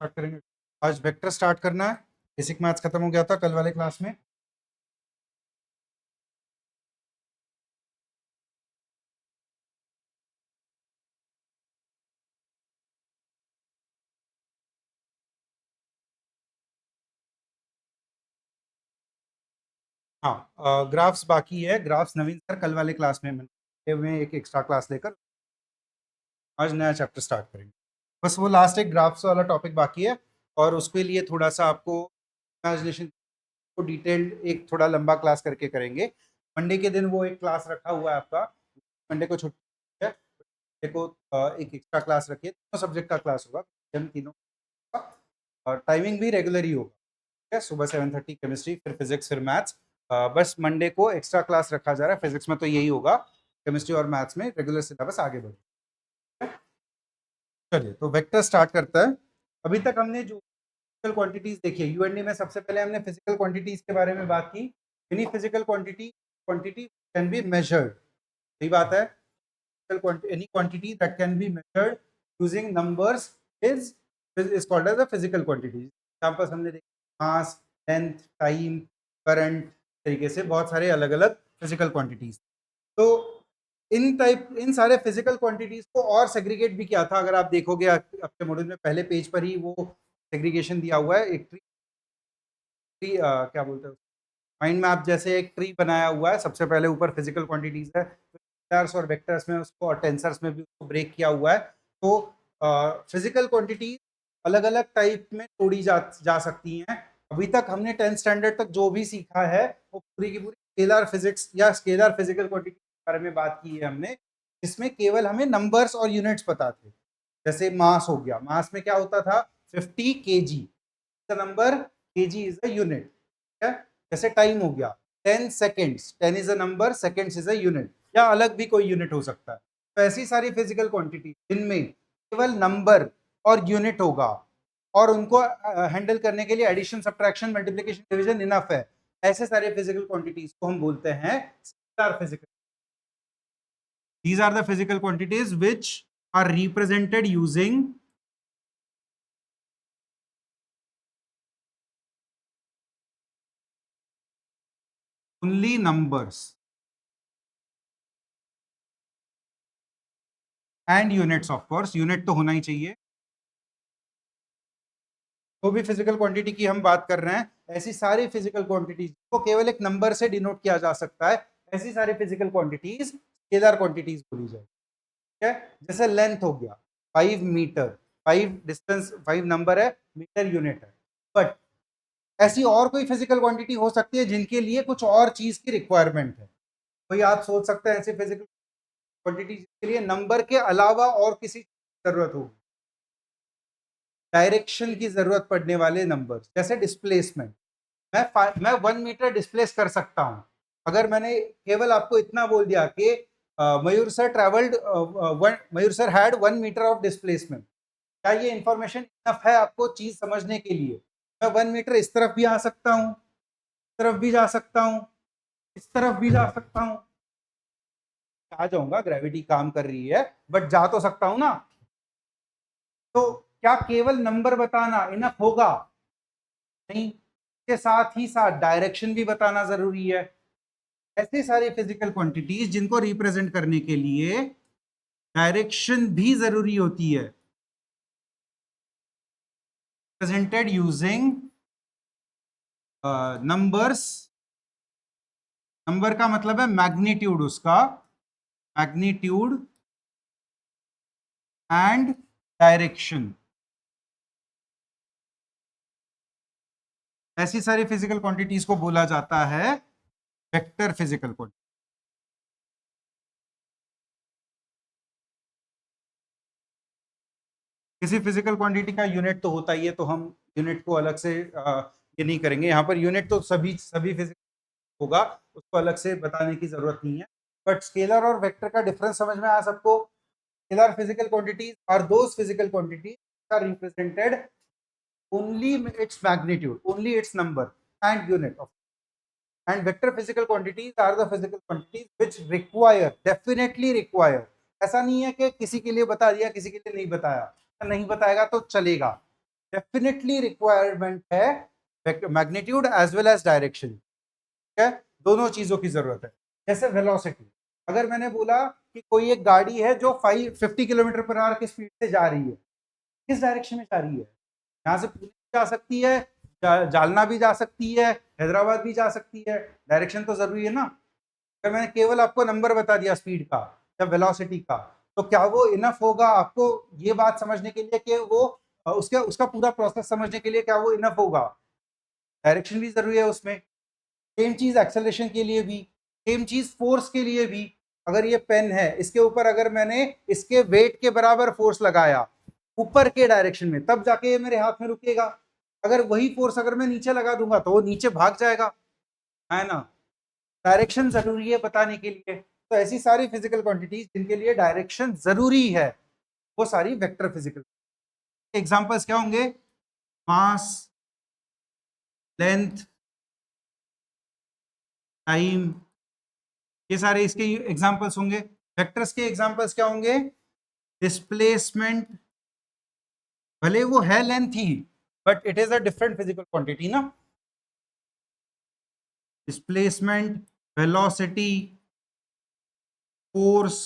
Start करेंगे। आज vector start करना है। बेसिक मैथ्स खत्म हो गया था कल वाले क्लास में। हाँ, ग्राफ्स बाकी है। ग्राफ्स नवीन सर कल वाले क्लास में मैंने एक एक्स्ट्रा क्लास लेकर आज नया चैप्टर स्टार्ट करेंगे। बस वो लास्ट एक ग्राफ्स वाला टॉपिक बाकी है और उसके लिए थोड़ा सा आपको इमेजिनेशन को डिटेल्ड एक थोड़ा लंबा क्लास करके करेंगे। मंडे के दिन वो एक क्लास रखा हुआ है आपका। मंडे को छुट्टी है, मंडे को एक एक्स्ट्रा क्लास रखिए। तीनों सब्जेक्ट का क्लास होगा, हम तीनों का। और टाइमिंग भी रेगुलर ही होगा। ठीक है, सुबह 7:30 केमिस्ट्री, फिर फिजिक्स, फिर मैथ्स। बस मंडे को एक्स्ट्रा क्लास रखा जा रहा है। फिजिक्स में तो यही होगा, केमिस्ट्री और मैथ्स में रेगुलर सिलेबस आगे बढ़े। चलिए तो वेक्टर स्टार्ट करता है। अभी तक हमने जो फिजिकल क्वांटिटीज देखी है, यूएनडी में सबसे पहले हमने फिजिकल क्वांटिटीज के बारे में बात की। Any physical quantity can be measured. सही बात है। Any quantity that can be measured using numbers is called as a physical quantity. Examples हमने देखे, मास, लेंथ, टाइम, करंट, तरीके से बहुत सारे अलग अलग फिजिकल क्वांटिटीज। तो इन सारे फिजिकल क्वांटिटीज को और सेग्रीगेट भी किया था। अगर आप देखोगे आपके मॉड्यूल में पहले पेज पर ही वो सेग्रीगेशन दिया हुआ है। एक ट्री क्या बोलते हैं, माइंड मैप जैसे एक ट्री बनाया हुआ है। सबसे पहले ऊपर फिजिकल क्वांटिटीज है, स्केलर्स और वेक्टर्स में उसको और टेंसर्स में भी उसको ब्रेक किया हुआ है। तो फिजिकल क्वांटिटीज अलग अलग टाइप में तोड़ी जा सकती हैं। अभी तक हमने 10th स्टैंडर्ड तक जो भी सीखा है वो पूरी की पूरी स्केलर फिजिक्स या स्केलर फिजिकल क्वांटिटी के बारे में बात की है हमने, जिसमें केवल हमें नंबर्स और यूनिट्स पता थे। जैसे मास हो गया, मास में क्या होता था, 50 kg number, kg is a unit. ठीक है। जैसे टाइम हो गया, 10 seconds, 10 is a number, seconds is a unit, या अलग भी कोई यूनिट हो सकता है। तो ऐसी सारी फिजिकल क्वांटिटी जिनमें केवल नंबर और यूनिट होगा और उनको हैंडल करने के लिए addition, subtraction, multiplication, division enough है, ऐसे सारे फिजिकल क्वांटिटीज को हम बोलते हैं scalar physical. These are the physical quantities which are represented using only numbers and units। of course unit तो होना ही चाहिए। तो भी फिजिकल क्वांटिटी की हम बात कर रहे हैं, ऐसी सारी फिजिकल क्वांटिटीज को केवल एक नंबर से डिनोट किया जा सकता है, ऐसी सारी फिजिकल क्वांटिटीज स्केलर क्वांटिटीज बोली जाए। ठीक है। जैसे लेंथ हो गया 5 मीटर, 5 डिस्टेंस, 5 नंबर है, मीटर यूनिट है। बट ऐसी और कोई फिजिकल क्वांटिटी हो सकती है जिनके लिए कुछ और चीज की रिक्वायरमेंट है। कोई आप सोच सकते हैं ऐसी फिजिकल क्वांटिटी जिसके लिए नंबर के अलावा और किसी जरूरत होगी, डायरेक्शन की जरूरत पड़ने वाले नंबर, जैसे डिस्प्लेसमेंट। मैं 1 मीटर डिस्प्लेस कर सकता हूं। अगर मैंने केवल आपको इतना बोल दिया कि Mayur sir travelled, Mayur sir had 1 metre of displacement, क्या ये इंफॉर्मेशन इनफ है आपको चीज समझने के लिए? मैं 1 मीटर इस तरफ भी आ सकता हूँ, इस तरफ भी जा सकता हूँ, इस तरफ भी जा सकता हूँ। आ जाऊंगा, ग्रेविटी काम कर रही है, बट जा तो सकता हूं ना। तो क्या केवल नंबर बताना इनफ होगा? नहीं, के साथ ही साथ डायरेक्शन भी बताना जरूरी है। ऐसी सारी फिजिकल क्वांटिटीज जिनको रिप्रेजेंट करने के लिए डायरेक्शन भी जरूरी होती है, प्रेजेंटेड यूजिंग नंबर्स। नंबर का मतलब है मैग्नीट्यूड, उसका मैग्नीट्यूड एंड डायरेक्शन। ऐसी सारी फिजिकल क्वांटिटीज को बोला जाता है वेक्टर फिजिकल क्वांटिटी। किसी फिजिकल क्वांटिटी का यूनिट तो होता ही है, तो हम यूनिट को अलग से ये नहीं करेंगे। यहाँ पर यूनिट तो सभी सभी फिजिकल होगा, उसको अलग से बताने की जरूरत नहीं है। बट स्केलर और वेक्टर का डिफरेंस समझ में आया सबको? Scalar physical quantities are those physical quantities are represented only its magnitude, only its number and unit of, and vector physical quantities are the physical quantities which require, definitely require। ऐसा नहीं है कि किसी के लिए बता दिया किसी के लिए नहीं बताया, नहीं बताएगा तो चलेगा। डेफिनेटली रिक्वायरमेंट है magnitude as well as direction, ठीक है, दोनों चीजों की जरूरत है। जैसे वेलोसिटी, अगर मैंने बोला कि कोई एक गाड़ी है जो 50 किलोमीटर पर आवर की स्पीड से जा रही है, किस डायरेक्शन में जा रही है? यहाँ से पुणे जा सकती है, जालना भी जा सकती है, हैदराबाद भी जा सकती है, डायरेक्शन तो जरूरी है ना। अगर मैंने केवल आपको नंबर बता दिया स्पीड का या वेलोसिटी का, तो क्या वो इनफ होगा आपको ये बात समझने के लिए कि वो उसका उसका पूरा प्रोसेस समझने के लिए क्या वो इनफ होगा? डायरेक्शन भी जरूरी है उसमें। सेम चीज एक्सेलरेशन के लिए भी, सेम चीज फोर्स के लिए भी। अगर ये पेन है, इसके ऊपर अगर मैंने इसके वेट के बराबर फोर्स लगाया ऊपर के डायरेक्शन में, तब जाके ये मेरे हाथ में रुकेगा। अगर वही फोर्स अगर मैं नीचे लगा दूंगा तो वो नीचे भाग जाएगा, है ना। डायरेक्शन जरूरी है बताने के लिए। तो ऐसी सारी फिजिकल क्वांटिटीज जिनके लिए डायरेक्शन जरूरी है, वो सारी वेक्टर फिजिकल। एग्जांपल्स क्या होंगे? मास, लेंथ, टाइम, ये सारे इसके एग्जांपल्स होंगे। वेक्टर्स के एग्जांपल्स क्या होंगे? डिस्प्लेसमेंट, भले वो है length he, but it is a different physical quantity ना। डिस्प्लेसमेंट, वेलोसिटी, फोर्स,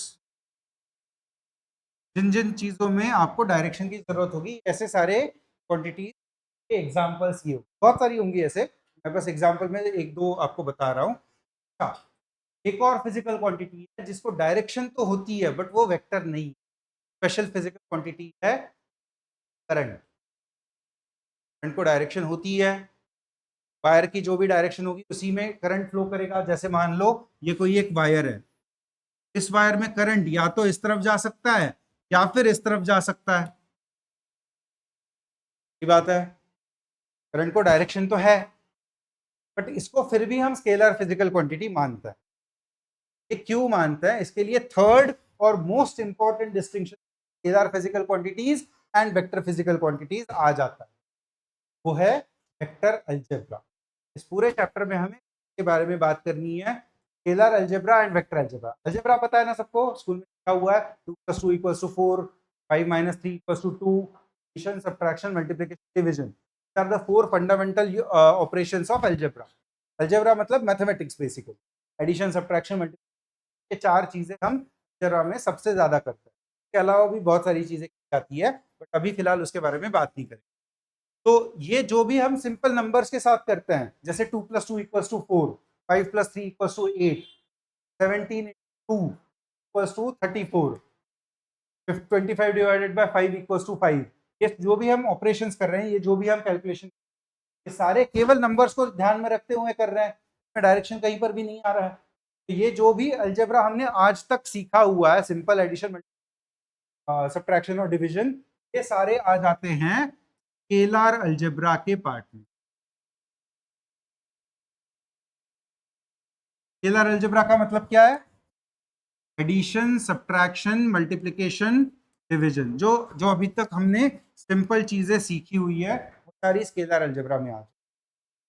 जिन जिन चीजों में आपको डायरेक्शन की जरूरत होगी, ऐसे सारे क्वांटिटी के एग्जांपल्स ये बहुत सारी होंगी। ऐसे मैं बस एग्जांपल में एक दो आपको बता रहा हूँ। अच्छा, एक और फिजिकल क्वांटिटी है जिसको डायरेक्शन तो होती है बट वो वेक्टर नहीं, स्पेशल फिजिकल क्वांटिटी है करंट। करंट को डायरेक्शन होती है, वायर की जो भी डायरेक्शन होगी उसी में करंट फ्लो करेगा। जैसे मान लो ये कोई एक वायर है, इस वायर में करंट या तो इस तरफ जा सकता है या फिर इस तरफ जा सकता है। ये बात है, करंट को डायरेक्शन तो है, बट इसको फिर भी हम स्केलर फिजिकल क्वांटिटी मानते हैं। ये क्यों मानते हैं? इसके लिए थर्ड और most important distinction scalar physical quantities and vector physical quantities आ जाता है, वो है वेक्टर अलजेब्रा। इस पूरे चैप्टर में हमें इसके बारे में बात करनी है, scalar algebra and vector algebra. Algebra पता है ना सबको, स्कूल में लिखा हुआ है 2 + 2 = 4, 5 - 3 = 2, addition, subtraction, multiplication, division are the 4 fundamental operations of algebra. Algebra मतलब mathematics basically. Addition, subtraction, multiplication, ये चार चीजें हम अलजेब्रा में सबसे ज्यादा करते हैं। इसके अलावा भी बहुत सारी चीजें की जाती है, बट अभी फिलहाल उसके बारे में बात नहीं करें। तो ये जो भी हम सिंपल नंबर्स के साथ करते हैं, जैसे 2 + 2 = 4, 5 + 3 = 8, 17 × 2 = 34, 25 / 5 = 5। ये जो भी हम ऑपरेशंस कर रहे हैं, ये जो भी हम कैलकुलेशन, ये सारे केवल नंबर्स को ध्यान में रखते हुए कर रहे हैं, डायरेक्शन कहीं पर भी नहीं आ रहा है। तो ये जो भी अलजेब्रा हमने आज तक सीखा हुआ है, सिंपल एडिशन, सब्ट्रैक्शन और डिवीजन, ये सारे आ जाते हैं स्केलर अलजेब्रा के पार्ट में। स्केलर अलजेब्रा का मतलब क्या है? Addition, subtraction, multiplication, division. जो जो अभी तक हमने सिंपल चीजें सीखी हुई है वो सारी स्केलर अलजेब्रा में आ जाए।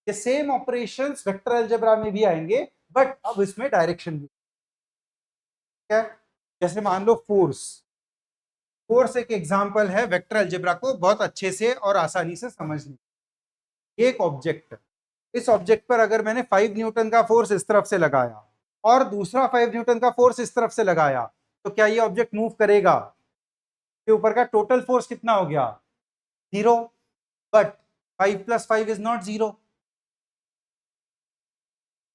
ये सेम ऑपरेशंस वेक्टर अलजेब्रा में भी आएंगे, बट अब इसमें डायरेक्शन भी है। जैसे मान लो फोर्स, फोर्स एक एग्जांपल है वेक्टर अलजेब्रा को बहुत अच्छे से और आसानी से समझने। एक ऑब्जेक्ट, इस ऑब्जेक्ट पर अगर मैंने 5 न्यूटन का फोर्स इस तरफ से लगाया और दूसरा 5 न्यूटन का फोर्स इस तरफ से लगाया, तो क्या ये ऑब्जेक्ट मूव करेगा? के ऊपर का टोटल फोर्स कितना हो गया? 0। But 5 + 5 is not 0।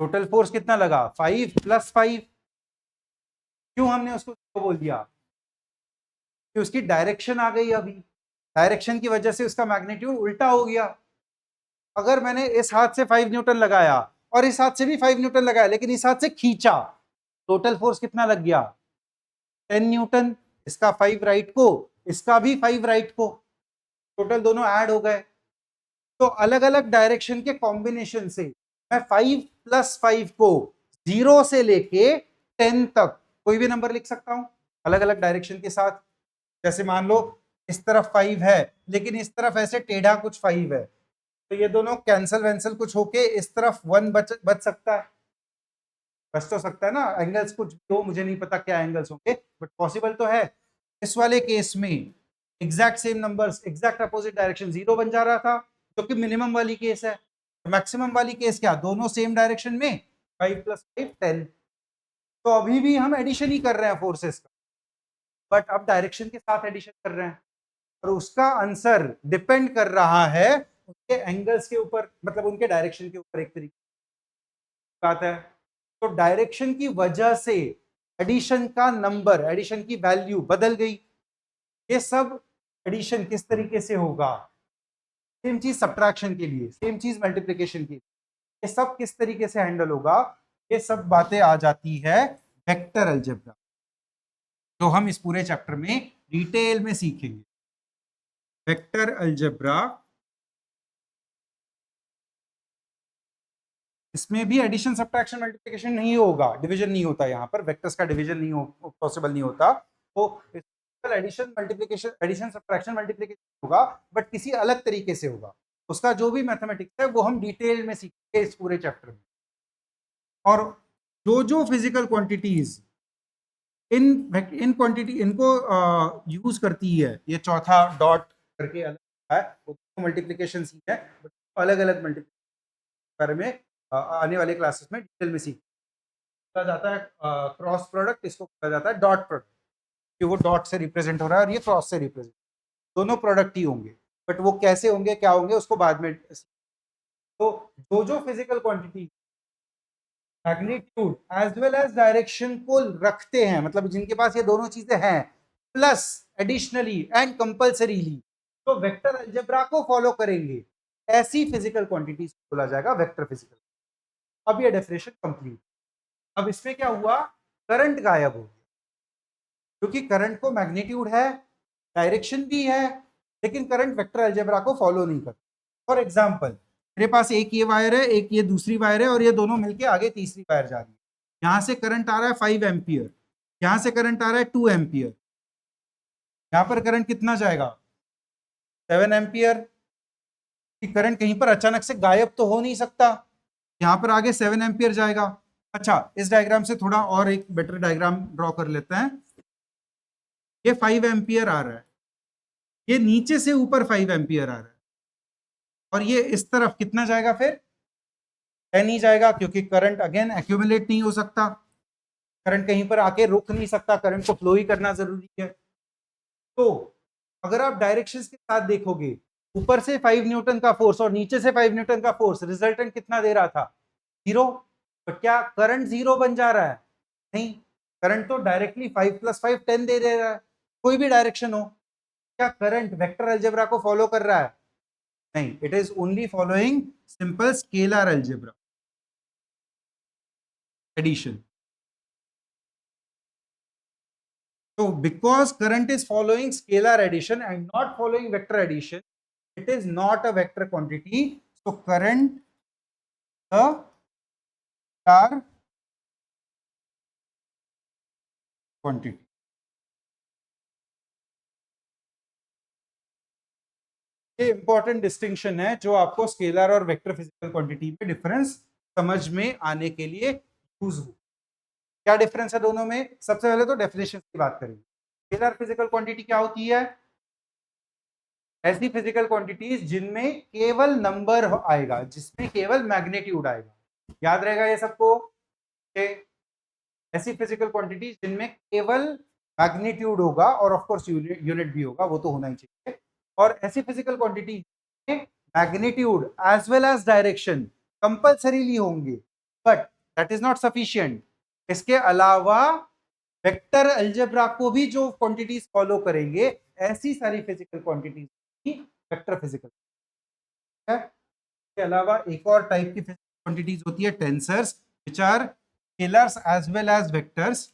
Total force कितना लगा? 5 + 5। क्यों हमने उसको बोल दिया? कि उसकी डायरेक्शन आ गई। अभी डायरेक्शन की वजह से उसका मैग्नीट्यूड उल्टा हो गया। अगर मैंने इस हाथ से 5 न्यूटन लगाया और इस हाथ से भी 5 न्यूटन लगाया, लेकिन इस हाथ से खींचा, टोटल फोर्स कितना लग गया? 10 न्यूटन। इसका 5 राइट को, इसका भी 5 राइट को, टोटल दोनों ऐड हो गए। तो अलग अलग डायरेक्शन के कॉम्बिनेशन से मैं 5 + 5 को 0 से लेके 10 तक कोई भी नंबर लिख सकता हूं अलग अलग डायरेक्शन के साथ। जैसे मान लो इस तरफ 5 है, लेकिन इस तरफ ऐसे टेढ़ा कुछ 5 है, तो ये दोनों कैंसल वैंसल कुछ होके इस तरफ 1 बच सकता है। बच तो सकता है ना, एंगल्स कुछ तो मुझे नहीं पता क्या एंगल्स होंगे, बट पॉसिबल तो है। इस वाले केस में exact same numbers, exact opposite direction, 0 बन जा रहा था, जो कि मिनिमम वाली केस है। मैक्सिमम वाली केस क्या, दोनों सेम डायरेक्शन में, 5 + 5 10। तो अभी भी हम एडिशन ही कर रहे हैं फोर्सेस का, बट अब डायरेक्शन के साथ एडिशन कर रहे हैं, और उसका आंसर डिपेंड कर रहा है उनके एंगल्स के ऊपर, मतलब उनके डायरेक्शन के ऊपर, एक तरीके की बात है। तो डायरेक्शन की वजह से एडिशन का नंबर, एडिशन की वैल्यू बदल गई। ये सब एडिशन किस तरीके से होगा, सेम चीज सब्ट्रैक्शन के लिए, सेम चीज मल्टीप्लिकेशन के लिए, ये सब किस तरीके से हैंडल होगा, ये सब बातें आ जाती है वेक्टर अलजेब्रा, जो हम इस पूरे चैप्टर में डिटेल में सीखेंगे। वेक्टर अलजेब्रा, इसमें भी एडिशन सब्ट्रैक्शन मल्टीप्लिकेशन नहीं होगा, डिवीजन नहीं होता, यहाँ पर वेक्टर्स का डिवीजन नहीं पॉसिबल नहीं होता। तो addition multiplication, addition subtraction multiplication होगा, बट किसी अलग तरीके से होगा। उसका जो भी मैथमेटिक्स है वो हम डिटेल में सीखेंगे इस पूरे चैप्टर में। और जो जो physical quantities in in quantity इनको यूज करती है, ये चौथा डॉट करके अलग है, वो मल्टीप्लिकेशन ही है, बट अलग अलग मल्टीप्लिकेशन बारे में आने वाले क्लासेस में डिटेल में सीखा जाता है। क्रॉस प्रोडक्ट, इसको कहा जाता है डॉट प्रोडक्ट, कि वो डॉट से रिप्रेजेंट हो रहा है और ये क्रॉस से रिप्रेजेंट, दोनों प्रोडक्ट ही होंगे, बट वो कैसे होंगे, क्या होंगे, उसको बाद में। तो जो जो physical quantity magnitude as well as direction को रखते हैं, मतलब जिनके पास ये दोनों चीजें हैं, प्लस एडिशनली एंड कंपल्सरीली तो वेक्टर अलजेब्रा को फॉलो करेंगे, ऐसी फिजिकल क्वांटिटीज बोला जाएगा वेक्टर फिजिकल। अब ये डेफिनेशन कंप्लीट। अब इसमें क्या हुआ, करंट गायब हो गया, क्योंकि करंट को मैग्नीट्यूड है, डायरेक्शन भी है, लेकिन करंट वेक्टर अलजेब्रा को फॉलो नहीं करता। फॉर एग्जाम्पल, मेरे पास एक ये वायर है, एक ये दूसरी वायर है, और ये दोनों मिलके आगे तीसरी वायर जा रही है। यहां से करंट आ रहा है 5 एम्पियर, यहां से करंट आ रहा है 2 एम्पियर, यहां पर करंट कितना जाएगा, 7 एम्पियर। करंट कहीं पर अचानक से गायब तो हो नहीं सकता, यहां पर आगे 7 एम्पियर जाएगा। अच्छा, इस डायग्राम से थोड़ा और एक बेटर डायग्राम ड्रॉ कर लेते हैं। ये 5 एम्पियर आ रहा है, ये नीचे से ऊपर 5 एम्पियर आ रहा है, और ये इस तरफ कितना जाएगा, फिर 10 ही जाएगा, क्योंकि करंट अगेन एक्यूमुलेट नहीं हो सकता, करंट कहीं पर आके रुक नहीं सकता, करंट को फ्लो ही करना जरूरी है। तो अगर आप डायरेक्शंस के साथ देखोगे, ऊपर से 5 न्यूटन का फोर्स और नीचे से 5 न्यूटन का फोर्स, रिजल्टेंट कितना दे रहा था, 0। तो क्या करंट 0 बन जा रहा है, नहीं, करंट तो डायरेक्टली 5 + 5 10 दे रहा है, कोई भी डायरेक्शन हो। क्या करंट वेक्टर अलजेब्रा को फॉलो कर रहा है, नहीं, it is only following simple scalar algebra addition. So because current is following scalar addition and not following vector addition, it is not a vector quantity. So current the scalar quantity. ये important distinction है जो आपको scalar और vector physical quantity में difference समझ में आने के लिए यूज हो। क्या डिफरेंस है दोनों में, सबसे पहले तो डेफिनेशन की बात करेंगे। स्केलर फिजिकल क्वांटिटी क्या होती है, ऐसी फिजिकल क्वांटिटीज जिनमें केवल नंबर आएगा, जिसमें केवल मैग्नीट्यूड आएगा, याद रहेगा ये सबको। ऐसी फिजिकल क्वांटिटीज जिनमें केवल मैग्नीट्यूड होगा और ऑफ कोर्स यूनिट भी होगा, वो तो होना ही चाहिए। और ऐसी physical quantity magnitude as well as direction compulsorily होंगे, but that is not sufficient. इसके अलावा वेक्टर अलजेब्रा को भी जो क्वांटिटीज फॉलो करेंगे, ऐसी सारी फिजिकल क्वांटिटीज की वेक्टर फिजिकल है। इसके अलावा एक और टाइप की फिजिकल क्वांटिटीज होती है tensors, which are scalars as well as vectors.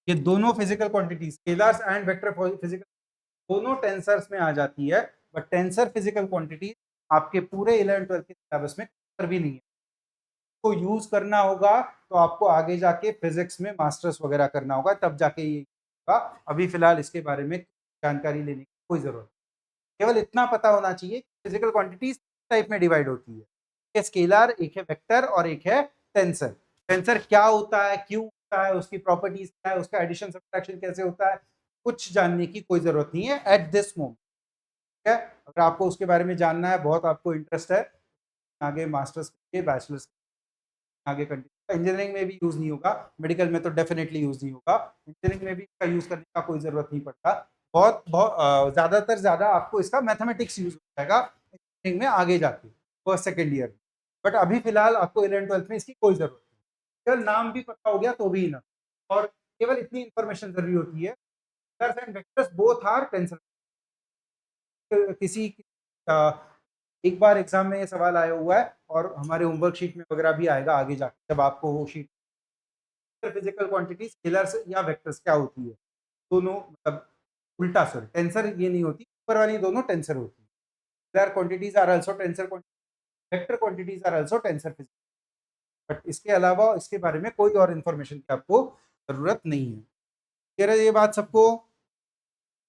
ये दोनों physical quantities scalars and vector physical दोनों टेंसर्स में आ जाती है, बट टेंसर फिजिकल क्वांटिटीज आपके पूरे 11-12 के सिलेबस में कभी भी नहीं है। को यूज करना होगा तो आपको आगे जाके फिजिक्स में मास्टर्स वगैरह करना होगा, तब जाके ये होगा। अभी फिलहाल इसके बारे में जानकारी लेने की कोई जरूरत नहीं, केवल इतना पता होना चाहिए फिजिकल क्वांटिटीज टाइप में डिवाइड होती है। है स्केलर, एक है वेक्टर और एक है टेंसर। टेंसर क्या होता है, क्यों होता है, उसकी प्रॉपर्टीज क्या है, उसका एडिशन सब्ट्रैक्शन कैसे होता है, कुछ जानने की कोई जरूरत नहीं है एट दिस मोमेंट। ठीक है, अगर आपको उसके बारे में जानना है, बहुत आपको इंटरेस्ट है, आगे मास्टर्स के बैचलर्स आगे कंटिन्यू, इंजीनियरिंग में भी यूज नहीं होगा, मेडिकल में तो डेफिनेटली यूज नहीं होगा, इंजीनियरिंग में भी इसका यूज करने का कोई जरूरत नहीं पड़ता। बहुत बहुत ज्यादातर ज्यादा आपको इसका मैथमेटिक्स यूज हो जाएगा इंजीनियरिंग में आगे जाके फर्स्ट सेकेंड ईयर में। बट अभी फिलहाल आपको 11th 12th में इसकी कोई जरूरत नहीं, केवल नाम भी पता हो गया तो भी ना, और केवल इतनी इंफॉर्मेशन जरूरी होती है, vectors and vectors both are tensor. किसी एक बार एग्जाम में ये सवाल आया हुआ है और हमारे होमवर्क शीट में वगैरह भी आएगा आगे जाके, जब आपको वो शीट फिजिकल क्वांटिटी स्केलर्स या वेक्टर्स क्या होती है, दोनों मतलब उल्टा, सॉरी टेंसर ये नहीं होती, ऊपर वाली दोनों टेंसर होती है। Scalar quantities are also tensor quantity, vector quantities are also tensor physical. But इसके अलावा इसके बारे में कोई और इन्फॉर्मेशन की आपको जरूरत नहीं है। कह रहे ये बात सबको,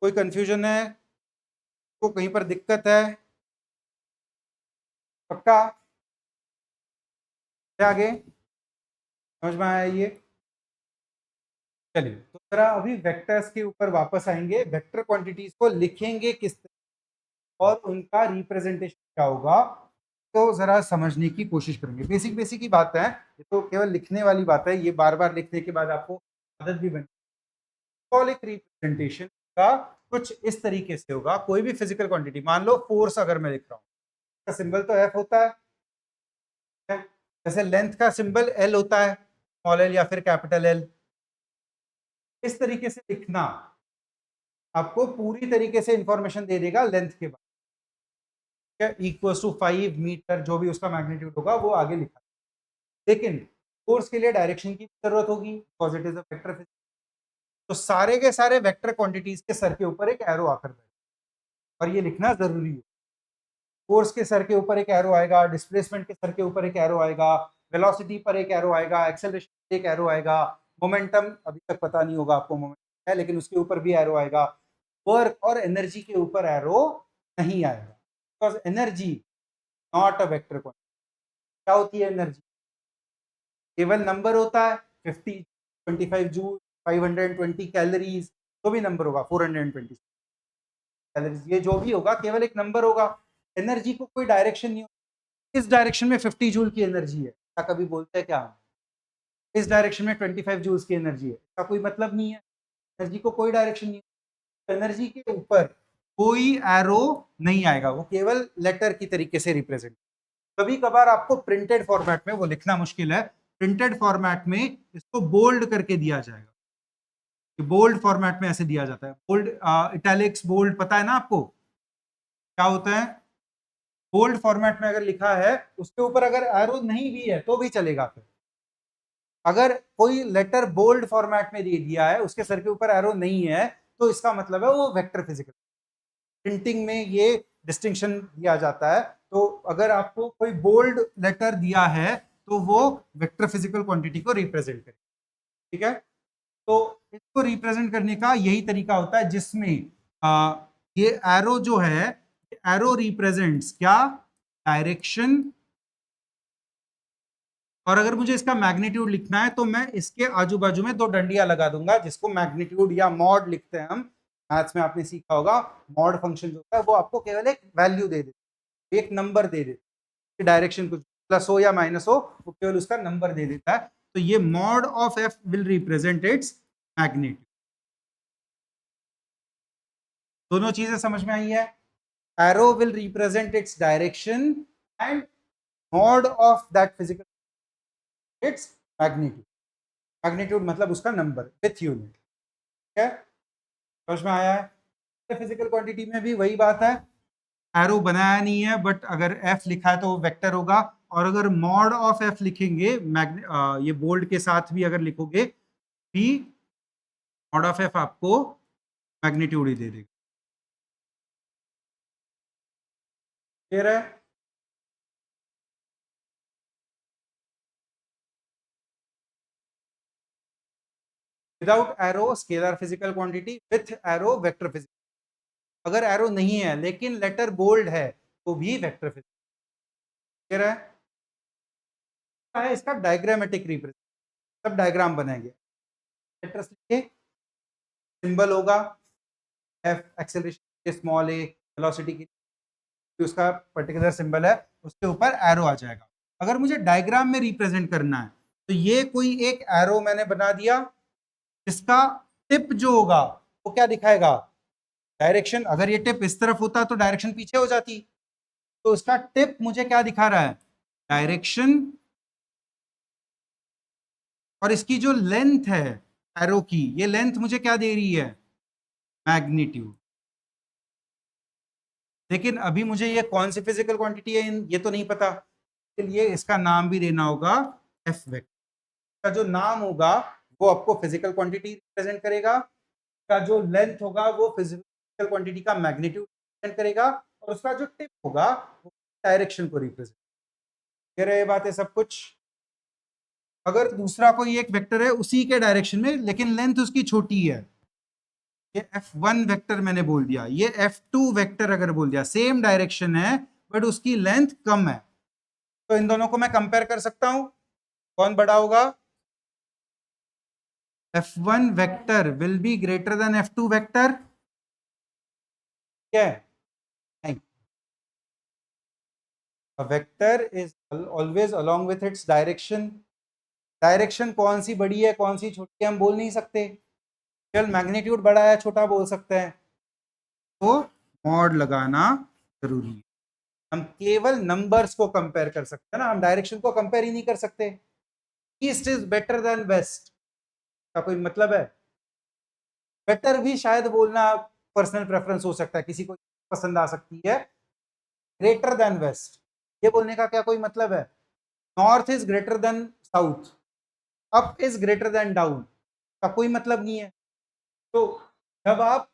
कोई कंफ्यूजन है, को कहीं पर दिक्कत है, पक्का? आगे समझ में आया ये? चलिए तो जरा अभी वेक्टर्स के ऊपर वापस आएंगे, वेक्टर क्वांटिटीज को लिखेंगे किस तरह और उनका रिप्रेजेंटेशन क्या होगा, तो जरा समझने की कोशिश करेंगे। बेसिक बेसिक ही बात है, ये तो केवल लिखने वाली बात है, ये बार बार लिखने के बाद आपको आदत भी बनी। सिंबॉलिक रिप्रेजेंटेशन का कुछ इस तरीके से होगा, कोई भी फिजिकल क्वांटिटी, मान लो फोर्स अगर मैं लिख रहा हूँ, का सिंबल तो एफ होता है, जैसे लेंथ का सिंबल एल होता है, स्मॉल एल या फिर कैपिटल एल। इस तरीके से लिखना आपको पूरी तरीके से इंफॉर्मेशन दे देगा लेंथ के बाद, इक्वल टू 5 मीटर, जो भी उसका मैग्नीट्यूड होगा वो आगे लिखा। लेकिन फोर्स के लिए डायरेक्शन की जरूरत होगी, because it is a vector physics. तो सारे के सारे वेक्टर क्वांटिटीज के सर के ऊपर एक एरो आकर बैठे, और ये लिखना जरूरी है। फोर्स के सर के ऊपर एक एरो आएगा, डिस्प्लेसमेंट के सर के ऊपर एक एरो आएगा, वेलोसिटी पर एक एरो आएगा, एक्सेलरेशन पर एक एरो आएगा, मोमेंटम अभी तक पता नहीं होगा आपको मोमेंटम है, लेकिन उसके ऊपर भी एरो आएगा। वर्क और एनर्जी के ऊपर एरो नहीं आएगा, because energy not a vector quantity. क्या होती है एनर्जी? केवल नंबर होता है, 50, 25 जूल, 520 कैलोरीज, तो भी नंबर होगा, 420 कैलोरीज, ये जो भी होगा केवल एक नंबर होगा। एनर्जी को कोई डायरेक्शन नहीं होता, इस डायरेक्शन में 50 जूल की एनर्जी है, क्या कभी बोलते हैं क्या हम? इस डायरेक्शन में 25 जूल्स की एनर्जी है, इसका कोई मतलब नहीं है। एनर्जी को कोई डायरेक्शन नहीं, एनर्जी के ऊपर कोई एरो नहीं आएगा, वो केवल लेटर की तरीके से रिप्रेजेंट। कभी कभार आपको प्रिंटेड फॉर्मेट में वो लिखना मुश्किल है, प्रिंटेड फॉर्मेट में इसको बोल्ड करके दिया जाएगा, बोल्ड फॉर्मेट में ऐसे दिया जाता है, बोल्ड, इटैलिक्स, बोल्ड, पता है ना आपको क्या होता है? बोल्ड फॉर्मेट में अगर लिखा है, उसके ऊपर अगर एरो नहीं भी है तो भी चलेगा। फिर अगर कोई लेटर बोल्ड फॉर्मेट में दे दिया है, उसके सर के ऊपर एरो नहीं है, तो इसका मतलब है वो वेक्टर फिजिकल। प्रिंटिंग में ये डिस्टिंक्शन दिया जाता है। तो अगर आपको कोई बोल्ड लेटर दिया है तो वो वेक्टर फिजिकल क्वांटिटी को रिप्रेजेंट करे। ठीक है, तो इसको रिप्रेजेंट करने का यही तरीका होता है, जिसमें ये एरो जो है, एरो रिप्रेजेंट्स क्या? डायरेक्शन। और अगर मुझे इसका मैग्नीट्यूड लिखना है तो मैं इसके आजू बाजू में दो डंडियां लगा दूंगा, जिसको मैग्नीट्यूड या मॉड लिखते हैं हम। मैथ्स में आपने सीखा होगा, मॉड फंक्शन जो होता है वो आपको केवल एक वैल्यू दे देता है, एक नंबर दे देता है, डायरेक्शन कुछ प्लस हो या माइनस हो, वो केवल उसका नंबर दे देता है। तो ये mod of F will represent its magnitude. दोनों चीजें समझ में आई है? Arrow will represent its direction and mod of that physical its magnitude. Magnitude मतलब उसका नंबर विथ यूनिट। ठीक है, समझ में आया है? फिजिकल क्वांटिटी में भी वही बात है, एरो बनाया नहीं है, बट अगर एफ लिखा है तो वो वेक्टर होगा, और अगर मॉड ऑफ एफ लिखेंगे, ये बोल्ड के साथ भी अगर लिखोगे भी, मॉड ऑफ एफ आपको मैग्नीट्यूड ही दे देगा। क्लियर है? Without arrow scalar physical quantity, with arrow vector physical. अगर एरो नहीं है लेकिन लेटर बोल्ड है तो भी वेक्टर फिजिकल। क्लियर है? है इसका डायग्रामेटिक रिप्रेजेंटेशन, सब डायग्राम बनेंगे। लेटर्स लिखिए, सिंबल होगा एफ एक्सेलरेशन के स्मॉल ए, वेलोसिटी की उसका पर्टिकुलर सिंबल है, उसके ऊपर एरो आ जाएगा। अगर मुझे डायग्राम में रिप्रेजेंट करना है तो ये कोई एक एरो मैंने बना दिया, इसका टिप जो होगा वो क्या दिखाएगा, डायरेक्शन। अगर ये टिप इस तरफ होता तो डायरेक्शन पीछे हो जाती, तो इसका टिप मुझे क्या दिखा रहा है, डायरेक्शन। और इसकी जो लेंथ है एरो की, ये लेंथ मुझे क्या दे रही है, मैग्नीट्यूड। लेकिन अभी मुझे ये कौन सी फिजिकल क्वांटिटी है ये तो नहीं पता, इसके लिए इसका नाम भी देना होगा एफ वेक्टर। का जो नाम होगा वो आपको फिजिकल क्वांटिटी रिप्रेजेंट करेगा, का जो लेंथ होगा वो फिजिकल क्वांटिटी का मैग्नीट्यूड रिप्रेजेंट करेगा, और उसका जो टिप होगा वो डायरेक्शन को रिप्रेजेंट कर रहे। बात है सब कुछ। अगर दूसरा कोई एक वेक्टर है उसी के डायरेक्शन में, लेकिन लेंथ उसकी छोटी है, ये F1 वेक्टर मैंने बोल दिया, ये F2 वेक्टर अगर बोल दिया, सेम डायरेक्शन है बट उसकी लेंथ कम है, तो इन दोनों को मैं कंपेयर कर सकता हूं, कौन बड़ा होगा, F1 vector will be greater than F2 vector. क्या है, नहीं, a vector is always along with its direction। Direction कौन सी बड़ी है कौन सी छोटी है हम बोल नहीं सकते, केवल मैग्नीट्यूड बड़ा है छोटा बोल सकते हैं, तो मॉड लगाना जरूरी है। हम केवल नंबर्स को कंपेयर कर सकते हैं ना, हम डायरेक्शन को कंपेयर ही नहीं कर सकते। East is better than west का कोई मतलब है, बेटर भी शायद बोलना पर्सनल प्रेफरेंस हो सकता है, किसी को पसंद आ सकती है। ग्रेटर देन वेस्ट ये बोलने का क्या कोई मतलब है, north is greater than south, up is greater than down का कोई मतलब नहीं है। तो जब आप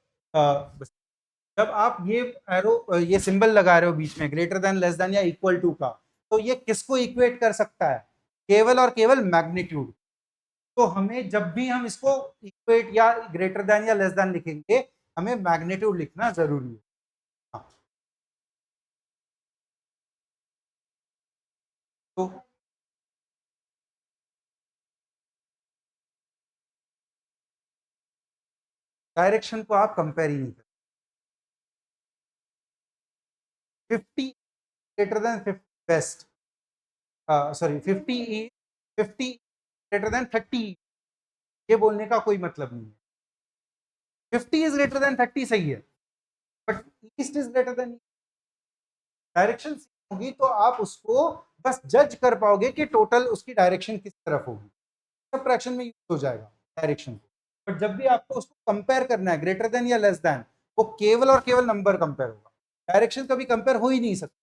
जब आप ये एरो ये सिंबल लगा रहे हो बीच में ग्रेटर देन लेस देन या इक्वल टू का, तो ये किसको इक्वेट कर सकता है, केवल और केवल मैग्नीट्यूड। तो हमें जब भी हम इसको इक्वेट या ग्रेटर देन या लेस देन लिखेंगे, हमें मैग्नीट्यूड लिखना जरूरी है। हाँ, तो डायरेक्शन को आप कंपेयर ही नहीं कर, 50 ग्रेटर देन 50 बेस्ट, सॉरी 50 ई 50 ग्रेटर देन 30, ये बोलने का कोई मतलब नहीं है। 50 इज ग्रेटर देन 30 सही है, but east is greater than, direction होगी तो आप उसको बस जज कर पाओगे कि टोटल उसकी डायरेक्शन किस तरफ होगी, सब फ्रैक्शन में यूज हो जाएगा डायरेक्शन को। बट जब भी आपको उसको कंपेयर करना है ग्रेटर देन या लेस देन, वो केवल और केवल नंबर कंपेयर होगा, डायरेक्शन कभी कंपेयर हो ही नहीं सकती।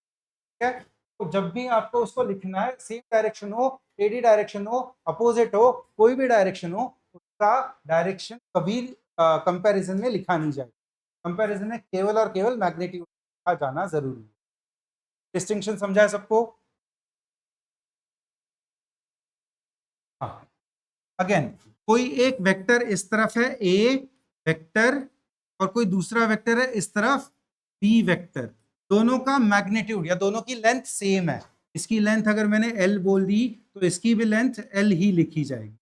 ठीक है, तो जब भी आपको उसको लिखना है, सेम डायरेक्शन हो, एडी डायरेक्शन हो, अपोजिट हो, कोई भी डायरेक्शन हो, उसका डायरेक्शन कभी कंपैरिजन में लिखा नहीं जाएगा, कंपैरिजन में केवल और केवल मैग्नीट्यूड लिखा जाना जरूरी है। डिस्टिंक्शन समझा है सबको। हाँ, अगेन कोई एक वेक्टर इस तरफ है ए वेक्टर, और कोई दूसरा वेक्टर है इस तरफ बी वेक्टर, दोनों का मैग्नीट्यूड या दोनों की लेंथ सेम है, इसकी लेंथ अगर मैंने एल बोल दी तो इसकी भी लेंथ एल ही लिखी जाएगी।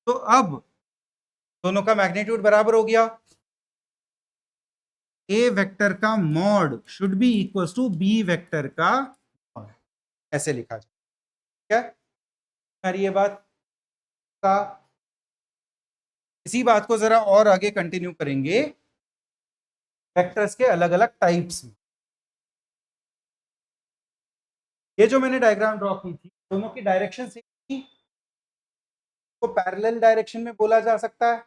तो अब दोनों का मैग्नीट्यूड बराबर हो गया, ए वेक्टर का mod should be equal to B vector का मॉड, ऐसे लिखा जाए। ठीक है, यार ये बात का, इसी बात को जरा और आगे कंटिन्यू करेंगे वेक्टर्स के अलग अलग टाइप्स में। ये जो मैंने डायग्राम ड्रॉ की थी, दोनों की डायरेक्शन सेम थी, तो पैरेलल डायरेक्शन में बोला जा सकता है।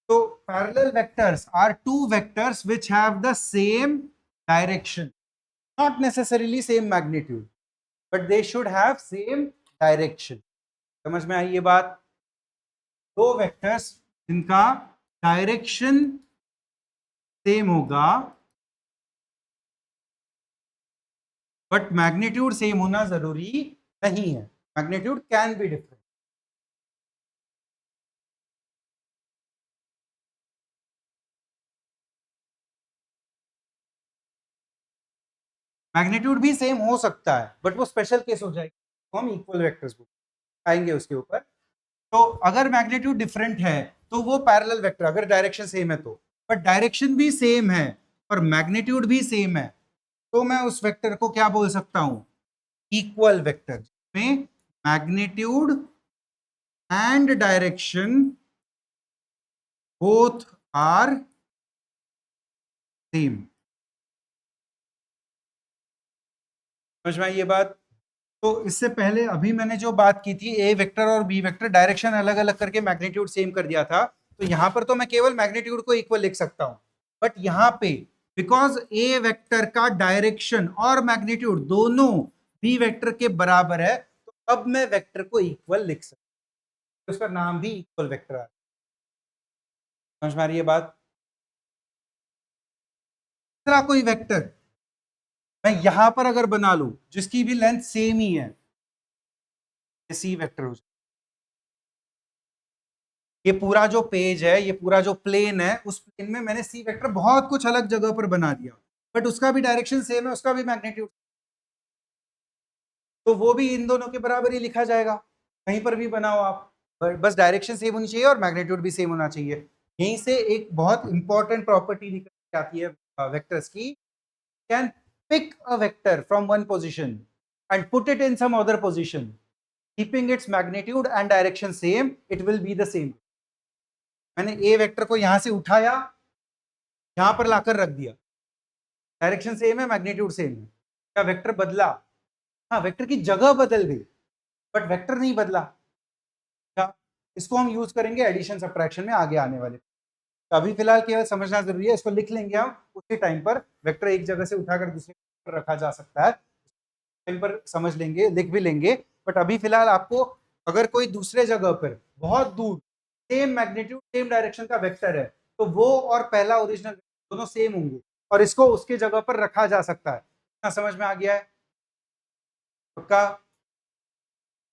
तो parallel vectors are two vectors which have the same direction, not necessarily same magnitude, but they should have same direction. समझ में आई ये बात, दो वेक्टर्स जिनका डायरेक्शन सेम होगा बट मैग्नीट्यूड सेम होना जरूरी नहीं है, magnitude can be different. Magnitude भी सेम हो सकता है बट वो स्पेशल केस हो जाएगी, हम इक्वल वेक्टर्स आएंगे उसके ऊपर। तो अगर मैग्नीट्यूड डिफरेंट है तो वो पैरेलल वेक्टर, अगर डायरेक्शन सेम है तो, बट डायरेक्शन भी सेम है और मैग्नीट्यूड भी सेम है, तो मैं उस वेक्टर को क्या बोल सकता हूं, इक्वल वेक्टर, में magnitude and direction both are same. समझ में आई ये बात? तो इससे पहले अभी मैंने जो बात की थी, ए वेक्टर और बी वेक्टर डायरेक्शन अलग अलग करके मैग्नीट्यूड सेम कर दिया था, तो यहां पर तो मैं केवल मैग्नीट्यूड को इक्वल लिख सकता हूं, बट यहां पे बिकॉज ए वेक्टर का डायरेक्शन और मैग्नीट्यूड दोनों बी वेक्टर के बराबर है, तो अब मैं वेक्टर को इक्वल लिख सकता हूं, तो उसका नाम भी इक्वल वेक्टर है। समझ में आ रही है बात? दूसरा कोई वेक्टर मैं यहां पर अगर बना लू जिसकी भी लेंथ सेम ही है, सी वेक्टर हो, ये पूरा जो पेज है, ये पूरा जो प्लेन है, उस प्लेन में मैंने सी वेक्टर बहुत कुछ अलग जगह पर बना दिया, बट उसका भी डायरेक्शन सेम है, उसका भी मैग्नीट्यूड, तो वो भी इन दोनों के बराबर ही लिखा जाएगा, कहीं पर भी बनाओ आप, बस डायरेक्शन सेम होनी चाहिए और मैग्नीट्यूड भी सेम होना चाहिए। यहीं से एक बहुत इंपॉर्टेंट प्रॉपर्टी निकल के आती है वेक्टर्स की, can pick a vector from one position and put it in some other position, keeping its magnitude and direction same, it will be the same. मैंने ए वेक्टर को यहां से उठाया, यहां पर लाकर रख दिया, डायरेक्शन सेम है, मैग्नीट्यूड सेम है, क्या वेक्टर बदला? हाँ, वेक्टर की जगह बदल गई, बट वेक्टर नहीं बदला। क्या? इसको हम यूज करेंगे एडिशन सब्ट्रैक्शन में आगे आने वाले, तो अभी फिलहाल केवल समझना जरूरी है, इसको लिख लेंगे हम, उसी टाइम पर वेक्टर एक जगह से उठाकर दूसरे पर रखा जा सकता है, टाइम पर समझ लेंगे, लिख भी लेंगे, बट अभी फिलहाल आपको अगर कोई दूसरे जगह पर बहुत दूर सेम मैग्नीट्यूड सेम डायरेक्शन का वेक्टर है, तो वो और पहला ओरिजिनल दोनों सेम होंगे और इसको उसके जगह पर रखा जा सकता है। क्या समझ में आ गया है? पक्का?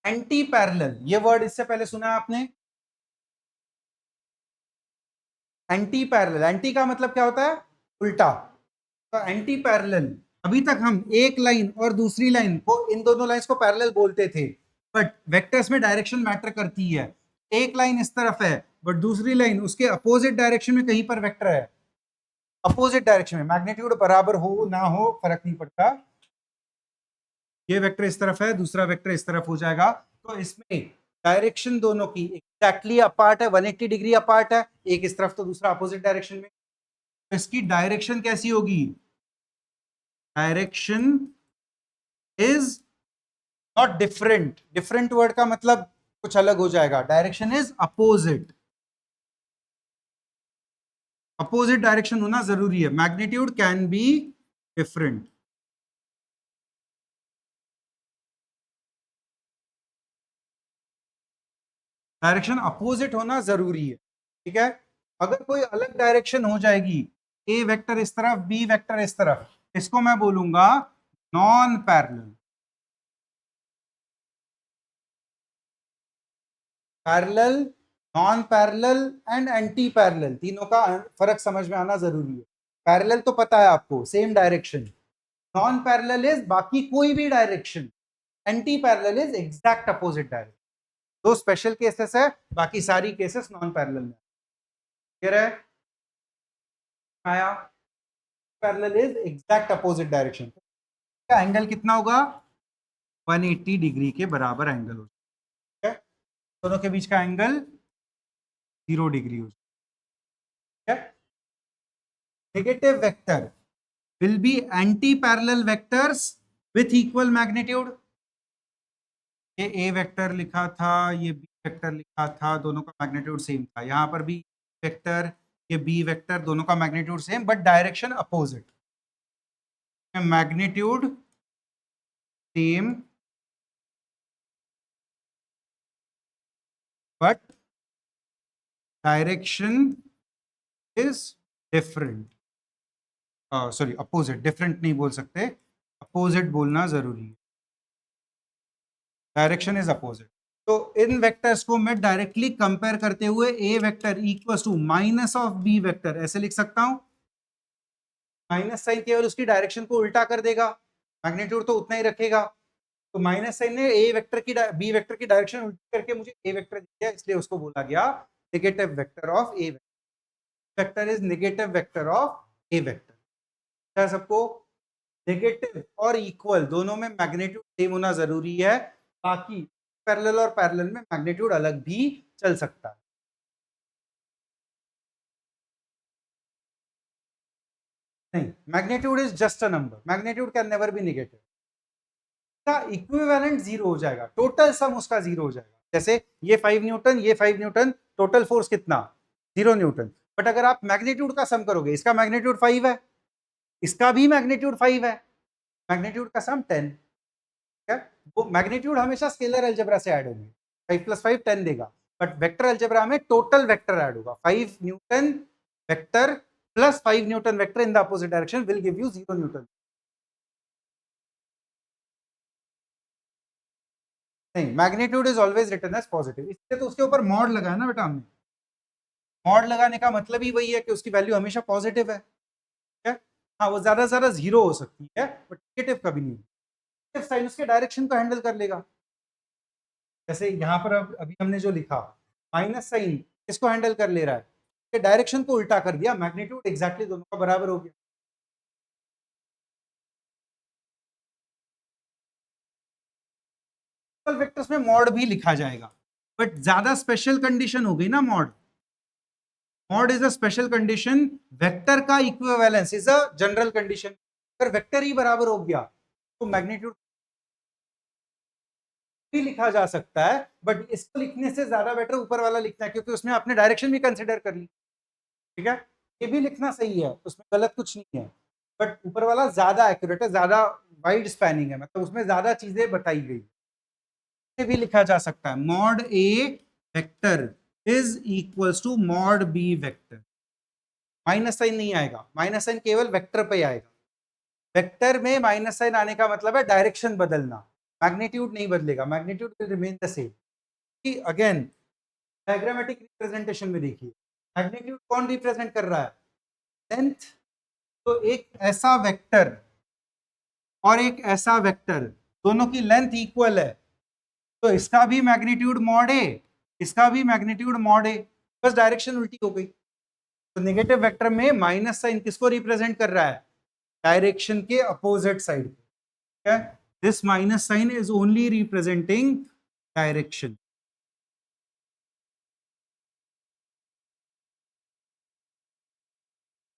एंटी पैरेलल, ये वर्ड इससे पहले सुना है आपने? एंटी पैरेलल, एंटी का मतलब क्या होता है? उल्टा। तो एंटी पैरेलल, अभी तक हम एक लाइन और दूसरी लाइन को, इन दोनों लाइंस को पैरेलल बोलते थे, बट वेक्टर्स में डायरेक्शन मैटर करती है। एक लाइन इस तरफ है बट दूसरी लाइन उसके अपोजिट डायरेक्शन में कहीं पर वेक्टर है, अपोजिट डायरेक्शन में, मैग्नीट्यूड बराबर हो ना हो फर्क नहीं पड़ता, ये वेक्टर इस तरफ है, दूसरा वेक्टर इस तरफ हो जाएगा, तो इसमें डायरेक्शन दोनों की एग्जैक्टली अपार्ट है, 180 डिग्री अपार्ट है, एक इस तरफ तो दूसरा अपोजिट डायरेक्शन में, तो इसकी डायरेक्शन कैसी होगी? Direction is not different, different word का मतलब कुछ अलग हो जाएगा, direction is opposite, opposite direction होना जरूरी है, magnitude can be different, direction opposite होना जरूरी है, ठीक है? अगर कोई अलग डायरेक्शन हो जाएगी, ए वेक्टर इस तरफ, बी वेक्टर इस तरफ, इसको मैं बोलूंगा non parallel. Parallel, non parallel and anti parallel, तीनों का फर्क समझ में आना जरूरी है। पैरेलल तो पता है आपको, same direction, non parallel is बाकी कोई भी direction, anti parallel is exact opposite direction. दो स्पेशल केसेस है, बाकी सारी केसेस नॉन पैरेलल में। क्लियर है? आया? Parallel is exact opposite direction, का एंगल कितना होगा? 180 डिग्री के बराबर एंगल हो, ठीक है? दोनों के बीच का एंगल 0 डिग्री हो, ठीक है? Negative vector will B anti parallel vectors with equal magnitude. ये ए वेक्टर लिखा था, ये बी वेक्टर लिखा था, दोनों का मैग्नीट्यूड सेम था, यहाँ पर भी वेक्टर, ये बी वेक्टर, दोनों का magnitude same but direction opposite, magnitude same but direction is different, sorry opposite, different नहीं बोल सकते, अपोजिट बोलना जरूरी है, डायरेक्शन इज अपोजिट। तो इन वेक्टर्स को मैं डायरेक्टली कंपेयर करते हुए A vector equals to minus of B vector ऐसे लिख सकता हूं, माइनस साइन केवल उसकी डायरेक्शन को उल्टा कर देगा, मैग्नीट्यूड तो उतना ही रखेगा, तो माइनस साइन ने ए वेक्टर की बी वेक्टर की डायरेक्शन उल्टी करके मुझे ए वेक्टर दिया, इसलिए उसको बोला गया negative vector of a vector is negative vector of a vector. क्या सबको? नेगेटिव और इक्वल दोनों में मैग्नीट्यूड सेम होना जरूरी है, बाकी पैरेलल और पैरेलल में मैग्नीट्यूड अलग भी चल सकता है। नहीं, magnitude is just a number, magnitude can never be negative. का इक्विवेलेंट जीरो हो जाएगा, टोटल सम उसका जीरो हो जाएगा। जैसे ये 5 न्यूटन, ये 5 न्यूटन, टोटल फोर्स कितना? 0 न्यूटन। बट अगर आप मैग्नीट्यूड का सम करोगे, इसका मैग्नीट्यूड 5 है, इसका भी मैग्नीट्यूड 5 है, मैग्नीट्यूड का सम 10। क्या वो मैग्नीट्यूड हमेशा स्केलर अलजेब्रा से ऐड होंगे, 5 + 5 10 देगा, बट वेक्टर अलजेब्रा में टोटल वेक्टर ऐड होगा। 5 newton vector plus 5 newton vector in the opposite direction will give you 0 newton. नहीं, magnitude is always written as positive, इसलिए तो उसके ऊपर मॉड लगा है ना बेटा हमने। मॉड लगाने का मतलब ही वही है कि उसकी वैल्यू हमेशा पॉजिटिव है। क्या? हाँ, वो ज्यादा से ज्यादा जीरो हो सकती है, बट नेगेटिव कभी नहीं। नेगेटिव साइन उसके डायरेक्शन को हैंडल कर लेगा। जैसे यहाँ पर अभी हमने जो लिखा, माइनस साइन किसको हैंडल कर ले रहा है? डायरेक्शन को उल्टा कर दिया, मैग्नीट्यूड एग्जैक्टली दोनों का बराबर हो गया। वेक्टर्स में मॉड भी लिखा जाएगा, बट ज्यादा स्पेशल कंडीशन हो गई ना mod. Mod is a special condition, vector का equivalence is a general condition. अगर वेक्टर ही बराबर हो गया तो मैग्नीट्यूड भी लिखा जा सकता है, बट इसको लिखने से ज्यादा बेटर ऊपर वाला लिखना है, क्योंकि उसमें आपने डायरेक्शन भी कंसिडर कर ली। ठीक है, ये भी लिखना सही है, उसमें गलत कुछ नहीं है, बट ऊपर वाला ज्यादा एक्यूरेट है, ज्यादा वाइड स्पैनिंग है, मतलब उसमें ज्यादा चीजें बताई गई। ये भी लिखा जा सकता है, mod A vector is equals to mod B vector. Minus sign नहीं आएगा, माइनस साइन केवल वेक्टर पे आएगा। वेक्टर में माइनस साइन आने का मतलब है डायरेक्शन बदलना, मैग्नीट्यूड नहीं बदलेगा, magnitude will remain the same. Again diagrammatic representation में देखिए, मैग्नीट्यूड कौन रिप्रेजेंट कर रहा है? लेंथ। तो एक ऐसा वेक्टर और एक ऐसा वेक्टर, दोनों की लेंथ इक्वल है, तो इसका भी मैग्नीट्यूड मॉड ए, इसका भी मैग्नीट्यूड मॉड ए, बस डायरेक्शन उल्टी हो गई। तो नेगेटिव वेक्टर में माइनस साइन किसको रिप्रेजेंट कर रहा है? डायरेक्शन के opposite side. This minus sign is only representing direction.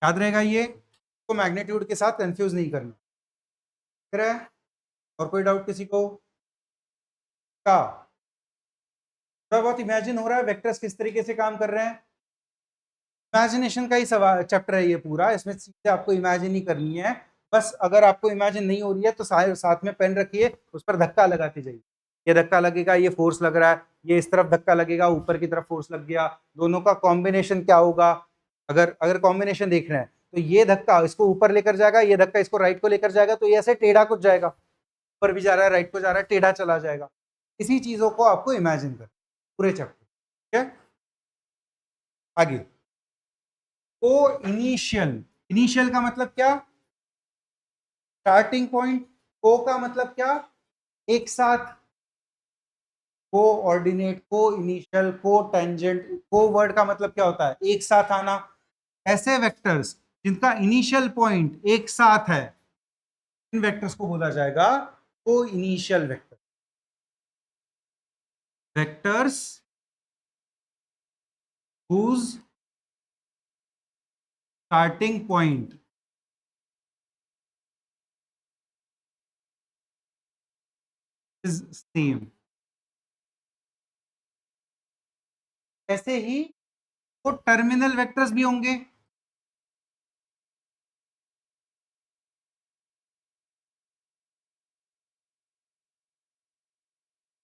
याद रहेगा ये, तो मैग्नीट्यूड के साथ कंफ्यूज नहीं करना। फिर है और कोई डाउट किसी को? का थोड़ा बहुत इमेजिन हो रहा है वेक्टर्स किस तरीके से काम कर रहे हैं? इमेजिनेशन का ही सवाल चैप्टर है ये पूरा, इसमें चीजें आपको इमेजिन ही करनी है। बस अगर आपको इमेजिन नहीं हो रही है तो साथ में पेन रखिए, उस पर धक्का लगाते जाइए। ये धक्का लगेगा, ये फोर्स लग रहा है, ये इस तरफ धक्का लगेगा, ऊपर की तरफ फोर्स लग गया, दोनों का कॉम्बिनेशन क्या होगा? अगर अगर कॉम्बिनेशन देख रहे हैं तो ये धक्का इसको ऊपर लेकर जाएगा, ये धक्का इसको राइट को लेकर जाएगा, तो ये ऐसे टेढ़ा कुछ जाएगा, ऊपर भी जा रहा है, राइट को जा रहा है, टेढ़ा चला जाएगा। इसी चीजों को आपको इमेजिन कर पूरे चैप्टर। ठीक है, आगे को इनिशियल। इनिशियल का मतलब क्या? Starting point. को का मतलब क्या? एक साथ। को ऑर्डिनेट, को इनिशियल, को टेंजेंट। को वर्ड का मतलब क्या होता है? एक साथ आना। ऐसे वेक्टर्स जिनका इनिशियल पॉइंट एक साथ है, इन वेक्टर्स को बोला जाएगा को initial vector. Vectors whose starting point is same. ऐसे ही वो टर्मिनल वेक्टर्स भी होंगे।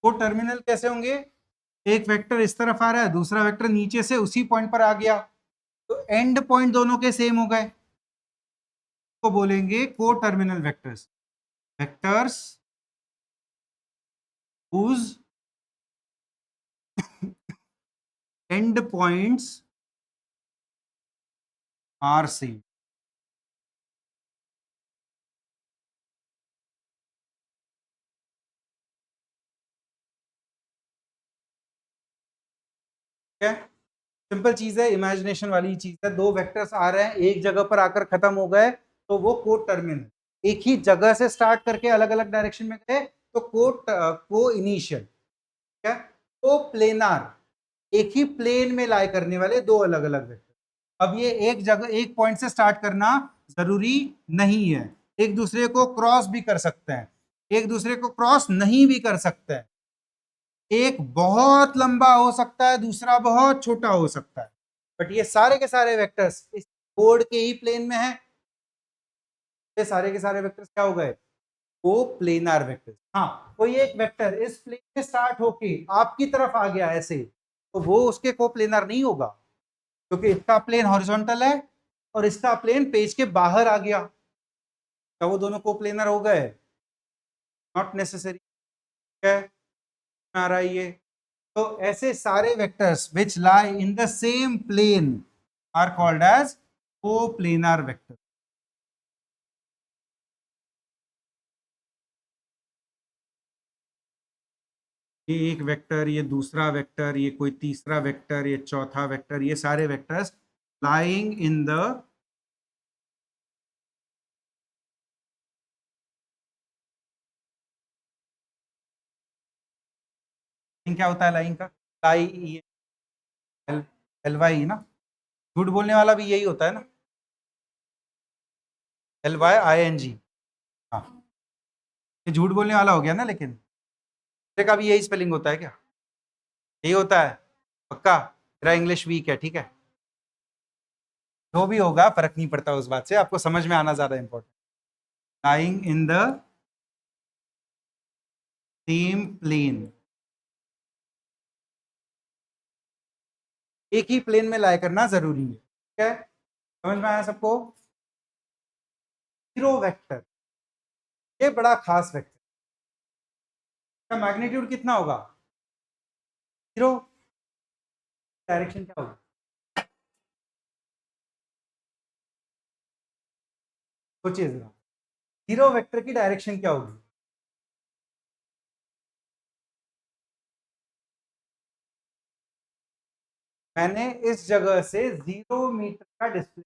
वो टर्मिनल कैसे होंगे? एक वेक्टर इस तरफ आ रहा है, दूसरा वेक्टर नीचे से उसी पॉइंट पर आ गया, तो एंड पॉइंट दोनों के सेम हो गए, तो बोलेंगे को terminal vectors. Vectors whose end points are same। है, सिंपल चीज है, इमेजिनेशन वाली चीज है। दो वेक्टर्स आ रहे हैं, एक जगह पर आकर खत्म हो गए तो वो को टर्मिनल, एक ही जगह से स्टार्ट करके अलग अलग डायरेक्शन में गए तो को इनिशियल, क्या को प्लेनार, एक ही प्लेन में लाई करने वाले दो अलग अलग वेक्टर। अब ये एक जगह एक पॉइंट से स्टार्ट करना जरूरी नहीं है, एक दूसरे को क्रॉस भी कर सकते हैं, एक दूसरे को क्रॉस नहीं भी कर सकते हैं, एक बहुत लंबा हो सकता है, दूसरा बहुत छोटा हो सकता है, बट ये सारे के सारे वेक्टर्स इस बोर्ड के ही प्लेन में है। ये सारे के सारे वेक्टर्स क्या हो गए, को प्लेनार वेक्टर। हाँ, कोई एक वेक्टर इस प्लेन से स्टार्ट होके आपकी तरफ आ गया ऐसे, तो वो उसके को प्लेनार नहीं होगा, क्योंकि इसका प्लेन हॉरिजॉन्टल है और इसका प्लेन पेज के बाहर आ गया, क्या वो दोनों को प्लेनर हो गए? Not necessary. क्या आ रहा है ये? तो ऐसे सारे vectors which lie in the same plane are called as coplanar vector. ये एक वेक्टर, ये दूसरा वेक्टर, ये कोई तीसरा वेक्टर, ये चौथा वेक्टर, ये सारे वेक्टर्स लाइंग इन द क्या होता है लाइन का? लाई एल एल वाई ना, झूठ बोलने वाला भी यही होता है ना, LYING। हाँ, ये झूठ बोलने वाला हो गया ना, लेकिन का भी यही स्पेलिंग होता है क्या? यही होता है पक्का? मेरा इंग्लिश वीक है, ठीक है, जो भी होगा फर्क नहीं पड़ता उस बात से, आपको समझ में आना ज्यादा important. Lying in the same plane, एक ही प्लेन में लाई करना जरूरी है, ठीक है, समझ में आया सबको? जीरो वेक्टर, ये बड़ा खास वेक्टर, इसका मैग्नीट्यूड कितना होगा? जीरो। डायरेक्शन क्या होगी? सोचिए जरा, जीरो वेक्टर की डायरेक्शन क्या होगी? मैंने इस जगह से 0 मीटर का डिस्प्ले,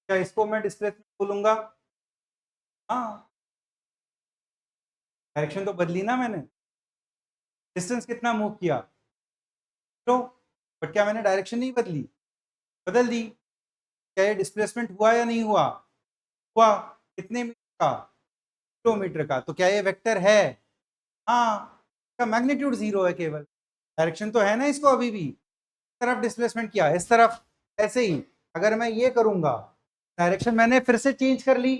क्या इसको मैं डिस्प्लेसमेंट बोलूंगा? हाँ, डायरेक्शन तो बदली ना मैंने, डिस्टेंस कितना मूव किया? तो बट क्या मैंने डायरेक्शन नहीं बदली? बदल दी। क्या ये डिस्प्लेसमेंट हुआ या नहीं हुआ? हुआ। कितने मीटर का? 0 मीटर का। तो क्या ये वेक्टर है? हाँ, इसका मैग्नीट्यूड 0 है केवल, डायरेक्शन तो है ना इसको अभी भी, इस तरफ डिस्प्लेसमेंट किया, इस तरफ। ऐसे ही अगर मैं ये करूंगा, डायरेक्शन मैंने फिर से चेंज कर ली,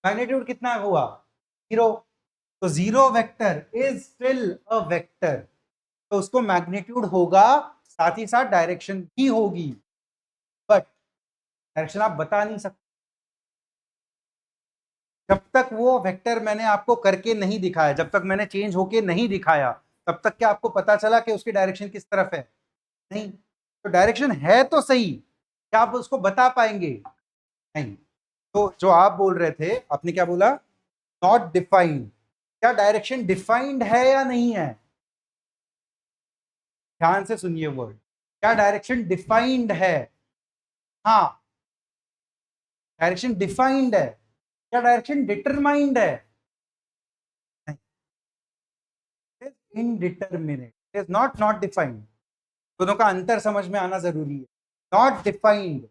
मैग्नीट्यूड कितना हुआ? 0। तो 0 vector is still a vector, तो उसको मैग्नीट्यूड होगा, साथ ही साथ डायरेक्शन भी होगी, बट डायरेक्शन आप बता नहीं सकते जब तक वो वेक्टर मैंने आपको करके नहीं दिखाया, जब तक मैंने चेंज होके नहीं दिखाया, तब तक क्या आपको पता चला कि उसकी डायरेक्शन किस तरफ है? नहीं। तो डायरेक्शन है तो सही, क्या आप उसको बता पाएंगे? नहीं। तो जो आप बोल रहे थे, आपने क्या बोला? Not defined. क्या डायरेक्शन डिफाइंड है या नहीं है? ध्यान से सुनिए वर्ड, क्या डायरेक्शन डिफाइंड है? हाँ, डायरेक्शन डिफाइंड है। क्या डायरेक्शन डिटरमाइंड है? Indeterminate, is not not defined. दोनों का अंतर समझ में आना जरूरी है। नॉट डिफाइंड,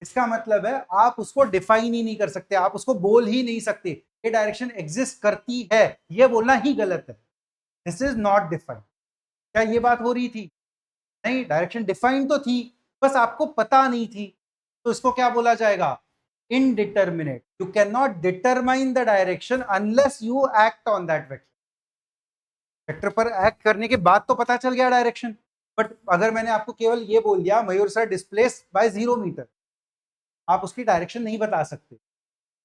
इसका मतलब है आप उसको डिफाइन ही नहीं कर सकते, आप उसको बोल ही नहीं सकते ये डायरेक्शन एग्जिस्ट करती है, ये बोलना ही गलत है। This is not defined. क्या ये बात हो रही थी? नहीं, डायरेक्शन डिफाइंड तो थी, बस आपको पता नहीं थी, तो इसको क्या बोला जाएगा? Indeterminate. You can not determine the direction unless you act on that vector. Vector पर एक्ट करने के बाद तो पता चल गया डायरेक्शन, बट अगर मैंने आपको केवल ये बोल दिया मयूर सर डिस्प्लेस बाय 0 मीटर, आप उसकी डायरेक्शन नहीं बता सकते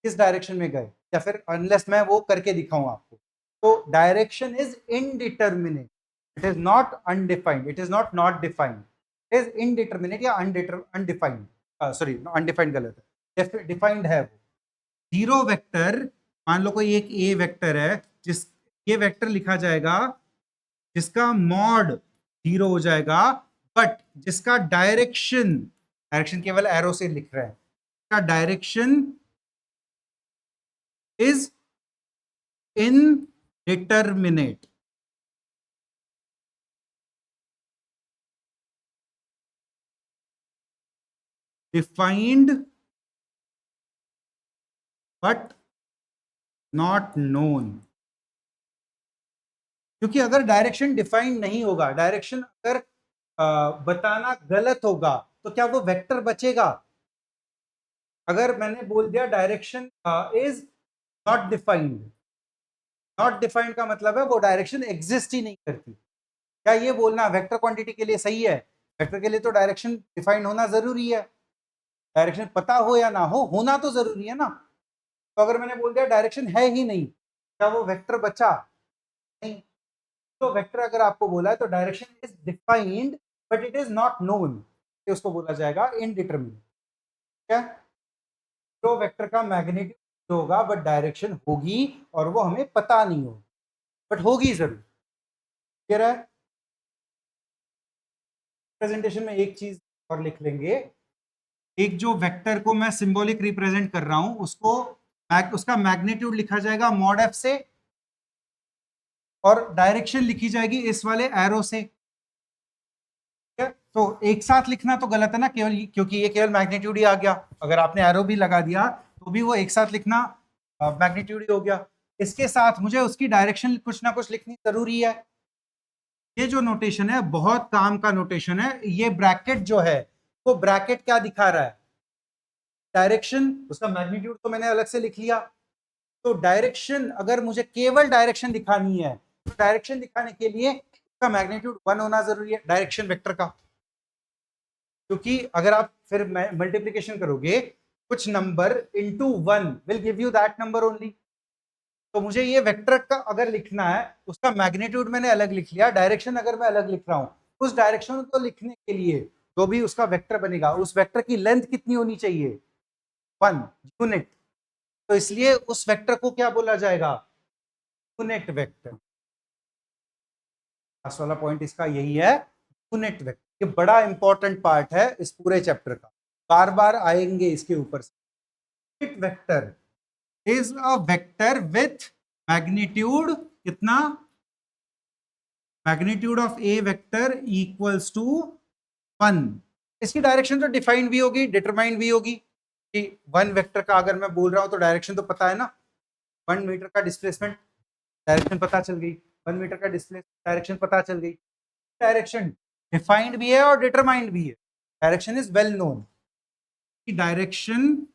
किस डायरेक्शन में गए, या फिर अनलेस मैं वो करके दिखाऊं आपको। तो direction is indeterminate, it is not undefined, it is not not defined, it is indeterminate या अनडिफाइंड, सॉरी अनडिफाइंड गलत है, डिफाइंड है वो। जीरो वेक्टर, मान लो कोई एक ए वेक्टर है, जिस ये वेक्टर लिखा जाएगा जिसका मॉड 0 हो जाएगा, बट जिसका डायरेक्शन केवल एरो से लिख रहे हैं, का direction is indeterminate, defined but not known. क्योंकि अगर डायरेक्शन डिफाइंड नहीं होगा, डायरेक्शन अगर बताना गलत होगा, तो क्या वो वेक्टर बचेगा? अगर मैंने बोल दिया direction is not defined, not defined का मतलब है वो डायरेक्शन एग्जिस्ट ही नहीं करती। क्या ये बोलना वेक्टर क्वांटिटी के लिए सही है? वेक्टर के लिए तो डायरेक्शन डिफाइंड होना जरूरी है, डायरेक्शन पता हो या ना हो, होना तो जरूरी है ना। तो अगर मैंने बोल दिया डायरेक्शन है ही नहीं, क्या वो वेक्टर बचा? नहीं। तो वेक्टर अगर आपको बोला है तो direction is defined but it is not known, उसको बोला जाएगा इनडिटरमिनेट। क्या? तो वेक्टर का मैग्नीट्यूड होगा बट डायरेक्शन होगी और वो हमें पता नहीं होगी, बट होगी जरूर। क्लियर है? प्रेजेंटेशन में एक चीज और लिख लेंगे, एक जो वेक्टर को मैं सिंबॉलिक रिप्रेजेंट कर रहा हूं उसको उसका मैग्नीट्यूड लिखा जाएगा मॉड एफ से, और डायरेक्शन लिखी जाएगी इस वाले एरो से। तो एक साथ लिखना तो गलत है ना, केवल क्योंकि ये केवल मैग्नीट्यूड ही आ गया, अगर आपने एरो भी लगा दिया तो भी वो एक साथ लिखना मैग्नीट्यूड ही हो गया। इसके साथ मुझे उसकी डायरेक्शन कुछ ना कुछ लिखनी जरूरी है। ये जो नोटेशन है बहुत काम का नोटेशन है, ये ब्रैकेट जो है वो ब्रैकेट क्या दिखा रहा है? डायरेक्शन, उसका मैग्नीट्यूड तो मैंने अलग से लिख लिया। तो डायरेक्शन, अगर मुझे केवल डायरेक्शन दिखानी है तो डायरेक्शन दिखाने के लिए उसका मैग्नीट्यूड 1 होना जरूरी है, डायरेक्शन वेक्टर का। क्योंकि अगर आप फिर मल्टीप्लीकेशन करोगे, कुछ number into 1 will give you that number only. तो मुझे ये वेक्टर का अगर लिखना है, उसका मैग्नीट्यूड मैंने अलग लिख लिया, डायरेक्शन अगर मैं अलग लिख रहा हूं, उस डायरेक्शन को लिखने के लिए जो भी उसका वेक्टर बनेगा, उस वेक्टर की लेंथ कितनी होनी चाहिए? 1 यूनिट। तो इसलिए उस वेक्टर को क्या बोला जाएगा? Unit vector. लास्ट वाला पॉइंट इसका यही है, यूनिट वेक्टर। ये बड़ा इंपॉर्टेंट पार्ट है इस पूरे चैप्टर का, बार बार आएंगे इसके ऊपर से। Unit vector is a vector with magnitude कितना? Magnitude of a vector equals to 1। इसकी डायरेक्शन तो डिफाइंड भी होगी, डिटरमाइंड भी होगी कि 1 वेक्टर का अगर मैं बोल रहा हूं तो डायरेक्शन तो पता है ना, 1 मीटर का डिस्प्लेसमेंट, डायरेक्शन पता चल गई, 1 मीटर का डिस्प्लेसमेंट, डायरेक्शन पता चल गई। डायरेक्शन डिफाइंड भी है और डिटरमाइंड भी है, direction is well known. Direction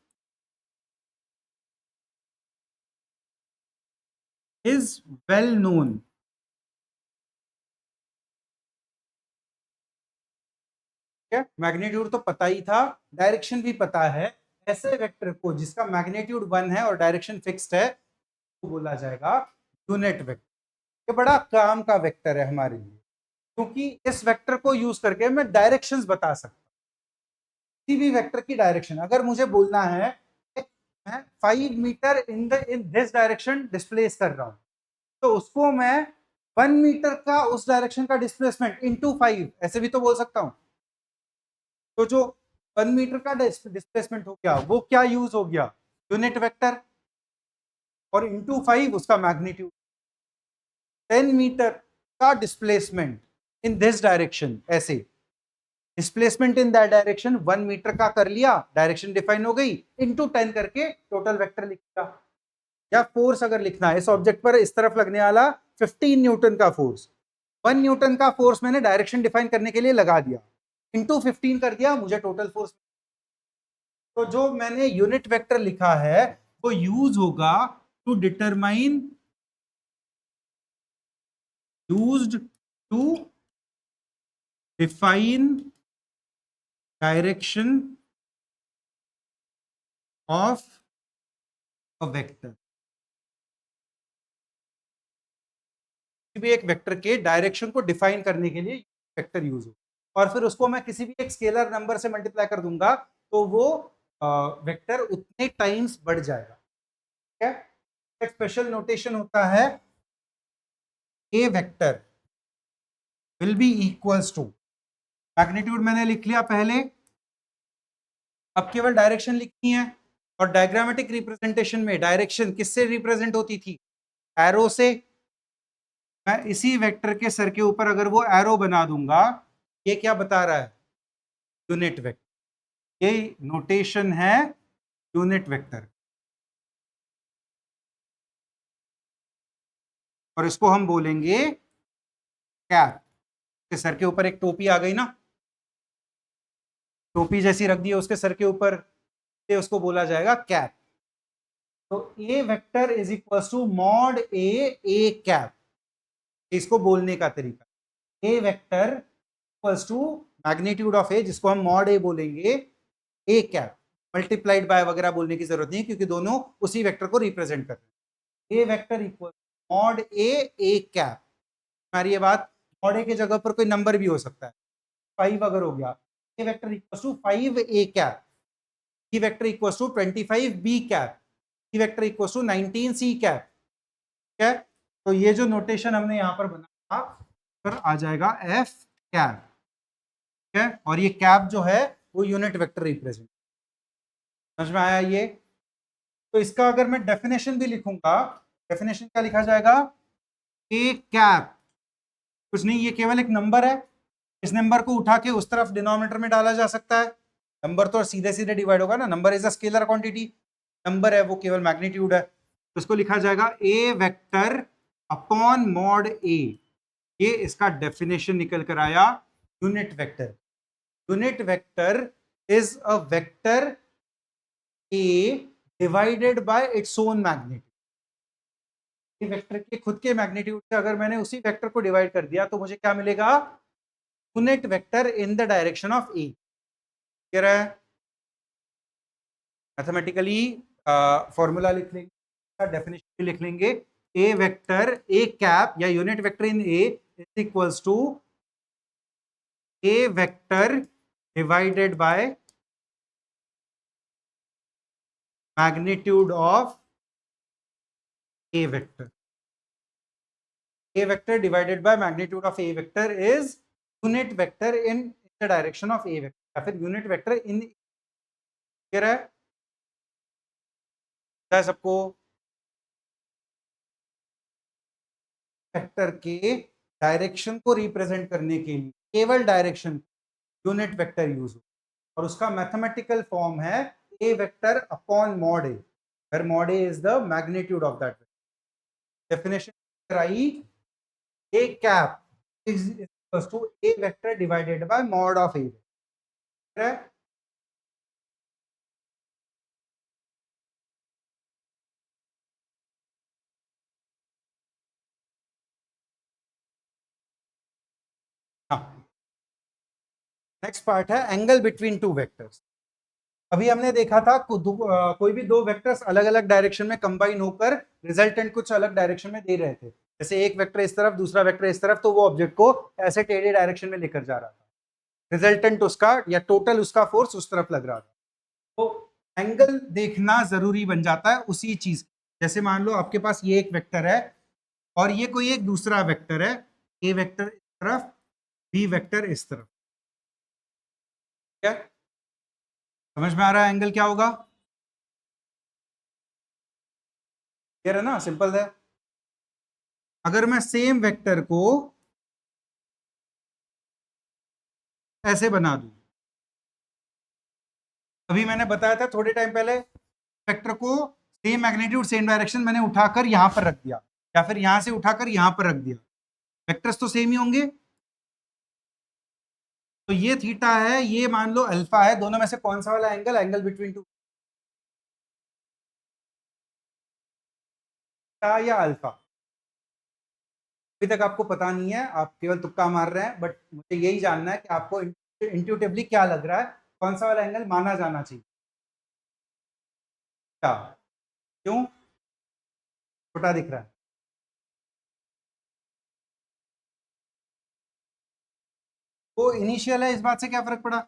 is well known. Magnitude तो पता ही था, डायरेक्शन भी पता है। ऐसे वेक्टर को जिसका मैग्नीट्यूड 1 है और डायरेक्शन फिक्स्ड है तो बोला जाएगा यूनिट वेक्टर। ये बड़ा काम का वेक्टर है हमारे लिए, क्योंकि इस वेक्टर को यूज करके मैं डायरेक्शंस बता सकता हूं। किसी भी वेक्टर की डायरेक्शन अगर मुझे बोलना है मैं 5 meter in this direction displace कर रहा हूं, तो उसको मैं 1 मीटर का उस डायरेक्शन का डिस्प्लेसमेंट इनटू 5 ऐसे भी तो बोल सकता हूं। तो जो 1 मीटर का डिस्प्लेसमेंट हो गया वो क्या यूज हो गया? यूनिट वेक्टर, और इनटू 5 उसका मैग्नीट्यूड। 10 मीटर का डिस्प्लेसमेंट इन दिस डायरेक्शन, ऐसे displacement in that direction 1 metre का कर लिया, डायरेक्शन डिफाइन हो गई, इनटू 10 करके टोटल वेक्टर लिख दिया। या फोर्स अगर लिखना है इस ऑब्जेक्ट पर, इस तरफ लगने वाला 15 न्यूटन का फोर्स, 1 न्यूटन का फोर्स मैंने डायरेक्शन डिफाइन करने के लिए लगा दिया, इनटू 15 कर दिया, मुझे टोटल फोर्स। तो जो मैंने यूनिट वेक्टर लिखा है वो यूज होगा to determine, used to define direction of a vector. किसी भी एक वेक्टर के डायरेक्शन को डिफाइन करने के लिए वेक्टर यूज हो, और फिर उसको मैं किसी भी एक स्केलर नंबर से मल्टीप्लाई कर दूंगा तो वो वेक्टर उतने टाइम्स बढ़ जाएगा। ठीक है? एक स्पेशल नोटेशन होता है ए vector, will be equals to, magnitude मैंने लिख लिया पहले, अब केवल डायरेक्शन लिखनी है। और डायग्रामेटिक रिप्रेजेंटेशन में डायरेक्शन किससे रिप्रेजेंट होती थी? एरो से। मैं इसी वेक्टर के सर के ऊपर अगर वो एरो बना दूंगा, ये क्या बता रहा है? Unit vector. ये नोटेशन है यूनिट वेक्टर, और इसको हम बोलेंगे कैप। के सर के ऊपर एक टोपी आ गई ना, टोपी जैसी रख दी है उसके सर के ऊपर, ये उसको बोला जाएगा कैप। तो A vector is equal to mod A cap, इसको बोलने का तरीका। A vector equals to magnitude of A, जिसको हम मॉड ए बोलेंगे, ए कैप। मल्टीप्लाइड बाय वगैरह बोलने की जरूरत नहीं है, क्योंकि दोनों उसी वेक्टर को रिप्रेजेंट कर रहे हैं। ए vector equal mod A cap. हमारी ये बात, मॉड ए की जगह पर कोई नंबर भी हो सकता है, 5 अगर हो गया, A vector equal to 5 A cap, E vector equal to 25 B cap, E vector equal to 19 C cap. ठीक है, तो ये जो नोटेशन हमने यहाँ पर बनाया फिर आ जाएगा एफ कैप। ठीक है, और ये कैप जो है वो यूनिट वेक्टर रिप्रेजेंट। समझ में आया ये? तो इसका अगर मैं डेफिनेशन भी लिखूंगा, डेफिनेशन क्या लिखा जाएगा? ए कैप कुछ नहीं, ये केवल एक नंबर है। इस नंबर को उठा के उस तरफ डिनोमिनेटर में डाला जा सकता है। नंबर तो सीधे सीधे डिवाइड होगा ना, number is a scalar quantity, number है वो केवल मैग्नीट्यूड है। तो इसको लिखा जाएगा ए वेक्टर अपॉन मॉड ए। ये इसका डेफिनेशन निकल कर आया unit vector. Unit vector is a vector A divided by its own magnitude. Vector के खुद के मैग्नीट्यूड से अगर मैंने उसी वेक्टर को डिवाइड कर दिया तो मुझे क्या मिलेगा? Unit vector in the direction of A. कह रहा है मैथमेटिकली फॉर्मूला लिख लेंगे, डेफिनेशन भी लिख लेंगे। ए वेक्टर ए कैप या unit vector in a is equals to a vector divided by magnitude of a vector. A vector divided by magnitude of a vector is unit vector in the direction of a vector, या फिर unit vector इन। कह रहा है सबको? Vector के direction को represent करने के लिए केवल डायरेक्शन यूनिट वेक्टर यूज हो, और उसका मैथमेटिकल फॉर्म है ए vector upon mod a, where mod a is the magnitude of that vector. Definition I, a cap is equals to a vector divided by mod of a. Next part है angle between two vectors. अभी हमने देखा था कोई भी दो vectors अलग अलग डायरेक्शन में कंबाइन होकर रिजल्टेंट कुछ अलग डायरेक्शन में दे रहे थे। जैसे एक वेक्टर इस तरफ, दूसरा वेक्टर इस तरफ, तो वो ऑब्जेक्ट को ऐसे टेढ़े डायरेक्शन में लेकर जा रहा था। रिजल्टेंट उसका या टोटल उसका फोर्स उस तरफ लग रहा था। तो एंगल देखना जरूरी बन जाता है उसी चीज। जैसे मान लो आपके पास ये एक वेक्टर है और ये कोई एक दूसरा वेक्टर है, ए वेक्टर इस तरफ, बी वेक्टर इस तरफ। क्या समझ में आ रहा है एंगल क्या होगा? क्लियर है ना? सिंपल है। अगर मैं सेम वेक्टर को ऐसे बना दूं, अभी मैंने बताया था थोड़े टाइम पहले, वेक्टर को सेम मैग्नीट्यूड सेम डायरेक्शन मैंने उठाकर यहां पर रख दिया, या फिर यहां से उठाकर यहां पर रख दिया, वेक्टर्स तो सेम ही होंगे। तो ये थीटा है, ये मान लो अल्फा है, दोनों में से कौन सा वाला एंगल? एंगल बिटवीन टू, या अल्फा? अभी तक आपको पता नहीं है, आप केवल तुक्का मार रहे हैं, बट मुझे यही जानना है कि आपको इंट्यूटिवली क्या लग रहा है, कौन सा वाला एंगल माना जाना चाहिए? क्या? क्यों छोटा दिख रहा है? वो इनिशियल है, इस बात से क्या फर्क पड़ा?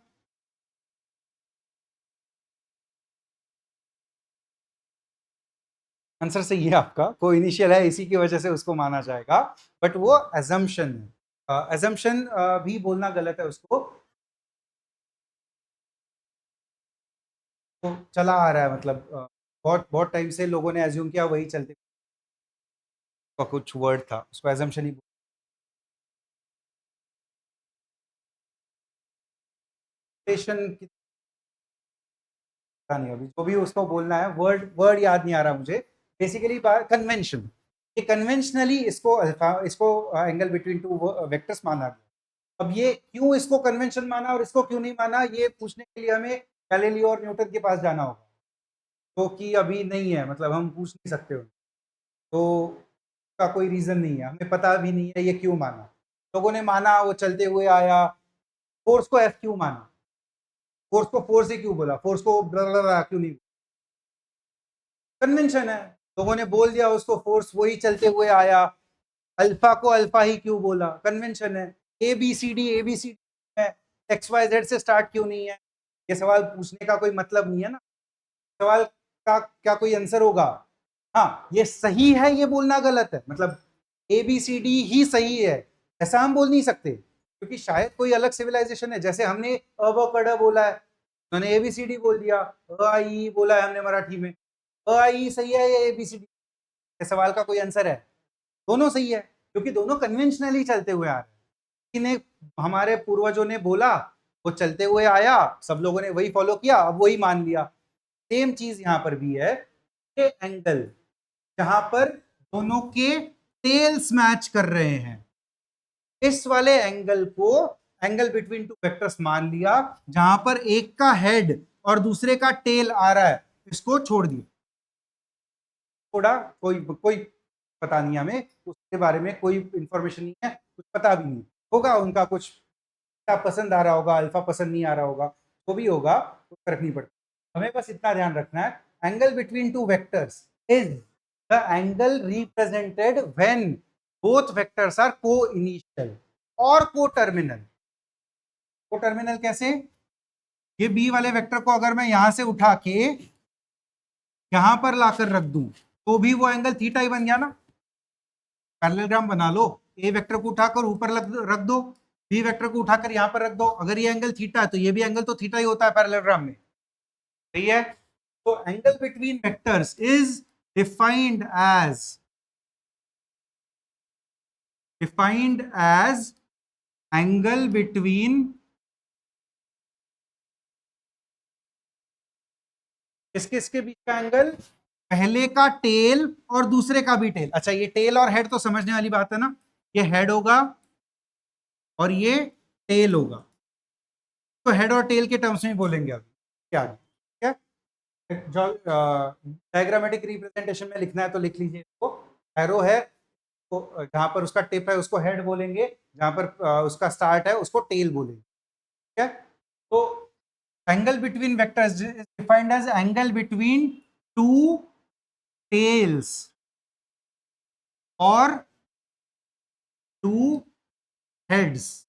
आंसर सही है आपका, को इनिशियल है इसी की वजह से उसको माना जाएगा, बट वो एजम्पशन है। assumption भी बोलना गलत है उसको, तो चला आ रहा है, मतलब बहुत बहुत टाइम से लोगों ने एज्यूम किया, वही चलते का कुछ वर्ड था, उसको assumption ही की पता नहीं, अभी जो भी उसको बोलना है, वर्ड वर्ड याद नहीं आ रहा मुझे। बेसिकली कन्वेंशन, ये कन्वेंशनली इसको अल्फा, इसको एंगल बिटवीन टू वेक्टर्स माना गया। अब ये क्यों इसको कन्वेंशन माना और इसको क्यों नहीं माना, ये पूछने के लिए हमें गैलीलियो और न्यूटन के पास जाना होगा, तो कि अभी नहीं है, मतलब हम पूछ नहीं सकते उनको, तो का कोई रीजन नहीं है, हमें पता भी नहीं है ये क्यों माना। लोगों ने माना, वो चलते हुए आया। फोर्स को एफ क्यों माना, फोर्स को फोर्स ही क्यों बोला, फोर्स को क्यों नहीं, कन्वेंशन है, लोगों ने बोल दिया उसको फोर्स, वही चलते हुए आया। अल्फा को अल्फा ही क्यों बोला, कन्वेंशन है। A B C D, A B C D है, एक्स वाई जेड से स्टार्ट क्यों नहीं है, ये सवाल पूछने का कोई मतलब नहीं है ना, सवाल का क्या कोई आंसर होगा। हाँ, ये सही है ये बोलना गलत है, मतलब ए बी सी डी ही सही है ऐसा हम बोल नहीं सकते, क्योंकि शायद कोई अलग सिविलाइजेशन है, जैसे हमने अ ब क ड बोला है, उन्होंने ए बी सी डी बोल दिया, अ आई ई बोला है हमने मराठी में, अ आई ई सही है या ए बी सी डी, सवाल का कोई आंसर है, दोनों सही है, क्योंकि दोनों कन्वेंशनली चलते हुए आ रहे हैं, ने हमारे पूर्वजों ने बोला, वो चलते हुए आया, सब लोगों ने वही फॉलो किया, अब वही मान लिया। सेम चीज यहां पर भी है, ये एंगल जहां पर दोनों के टेल्स मैच कर रहे हैं, इस वाले एंगल को एंगल बिटवीन टू वेक्टर्स मान लिया, जहां पर एक का हेड और दूसरे का टेल आ रहा है, इसको छोड़ दिया, थोड़ा कोई कोई पता नहीं, हमें उसके बारे में कोई इंफॉर्मेशन नहीं है, कुछ पता भी नहीं होगा, उनका कुछ पसंद आ रहा होगा, अल्फा पसंद नहीं आ रहा होगा, वो भी होगा, कुछ फर्क नहीं पड़ता, हमें बस इतना ध्यान रखना है, angle between two vectors is the angle represented when both vectors are coinitial और को टर्मिनल। को टर्मिनल कैसे, ये बी वाले वेक्टर को अगर मैं यहां से उठा के यहां पर लाकर रख दूं, तो भी वो एंगल थीटा ही बन गया ना, पैरेललोग्राम बना लो, ए वेक्टर को उठाकर ऊपर रख दो, बी वेक्टर को उठाकर यहां पर रख दो, अगर ये एंगल थीटा है तो ये भी एंगल तो थीटा ही होता है पैरेललोग्राम में, सही है। तो angle between vectors is defined as angle between किसके बीच का एंगल, पहले का टेल और दूसरे का भी टेल। अच्छा, ये टेल और हेड तो समझने वाली बात है ना, ये हेड होगा और ये टेल होगा, तो हेड और टेल के टर्म्स में बोलेंगे अभी क्या, ठीक है। जो डायग्रामेटिक रिप्रेजेंटेशन में लिखना है तो लिख लीजिए, इसको एरो है, तो जहां पर उसका टिप है उसको हेड बोलेंगे, जहां पर उसका स्टार्ट है उसको टेल बोलेंगे, ठीक है। तो angle between vectors is defined as angle between two tails और two heads,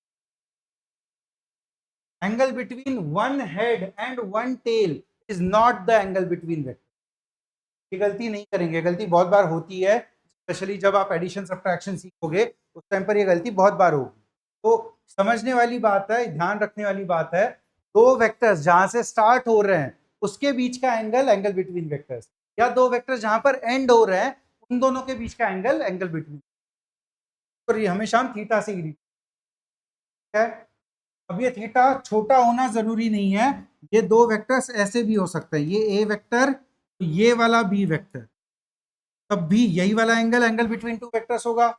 angle between one head and one tail is not the angle between vector. ये गलती नहीं करेंगे, गलती बहुत बार होती है, स्पेशली जब आप एडिशन सब्ट्रैक्शन सीखोगे उस टाइम पर ये गलती बहुत बार होगी, तो समझने वाली बात है, ध्यान रखने वाली बात है, दो वेक्टर्स जहां से स्टार्ट हो रहे हैं उसके बीच का एंगल एंगल बिटवीन वेक्टर्स, या दो वेक्टर्स जहां पर एंड हो रहे हैं उन दोनों के बीच का एंगल बिटवीन, और ये हमेशा हम थीटा से ही है। अब ये थीटा छोटा होना जरूरी नहीं है, ये दो वेक्टर्स ऐसे भी हो सकते हैं, ये ए वेक्टर, ये वाला बी वेक्टर, तब भी यही वाला angle angle between two vectors होगा,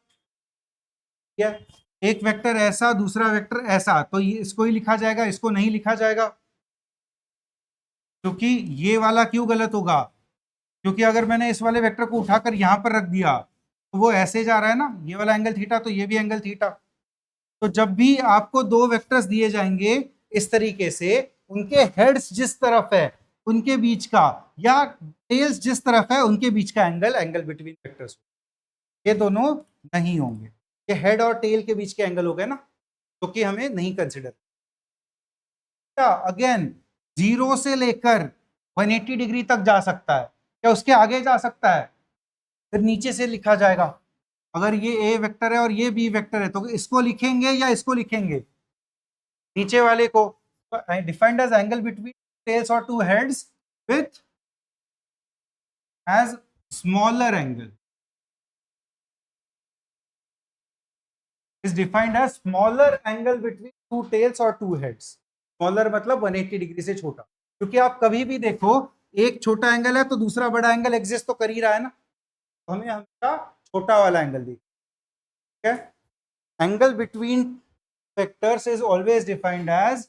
ठीक है। एक वेक्टर ऐसा, दूसरा वेक्टर ऐसा, तो ये इसको ही लिखा जाएगा, इसको नहीं लिखा जाएगा, क्योंकि ये वाला क्यों गलत होगा, क्योंकि अगर मैंने इस वाले वेक्टर को उठाकर यहां पर रख दिया तो वो ऐसे जा रहा है ना, ये वाला एंगल थीटा तो ये भी एंगल थीटा, तो जब भी आपको दो वेक्टर्स दिए जाएंगे इस तरीके से, उनके हेड्स जिस तरफ है उनके बीच का, या टेल्स जिस तरफ है उनके बीच का एंगल एंगल बिटवीन वेक्टर्स, ये दोनों नहीं होंगे, ये हेड और टेल के बीच के एंगल हो गए ना, तो कि हमें नहीं कंसिडर। अगेन, जीरो से लेकर 180 डिग्री तक जा सकता है, क्या उसके आगे जा सकता है, फिर नीचे से लिखा जाएगा, अगर ये ए वेक्टर है और ये बी वेक्टर है तो इसको लिखेंगे या इसको लिखेंगे, नीचे वाले को, defined as angle between tails और two heads with as smaller angle is defined as smaller angle between two tails or two heads. Smaller मतलब 180 डिग्री से छोटा, क्योंकि आप कभी भी देखो एक छोटा एंगल है तो दूसरा बड़ा एंगल एग्जिस्ट तो कर ही रहा है ना, तो हमें हमेशा छोटा वाला एंगल देखिए, ठीक है। Angle between vectors is always defined as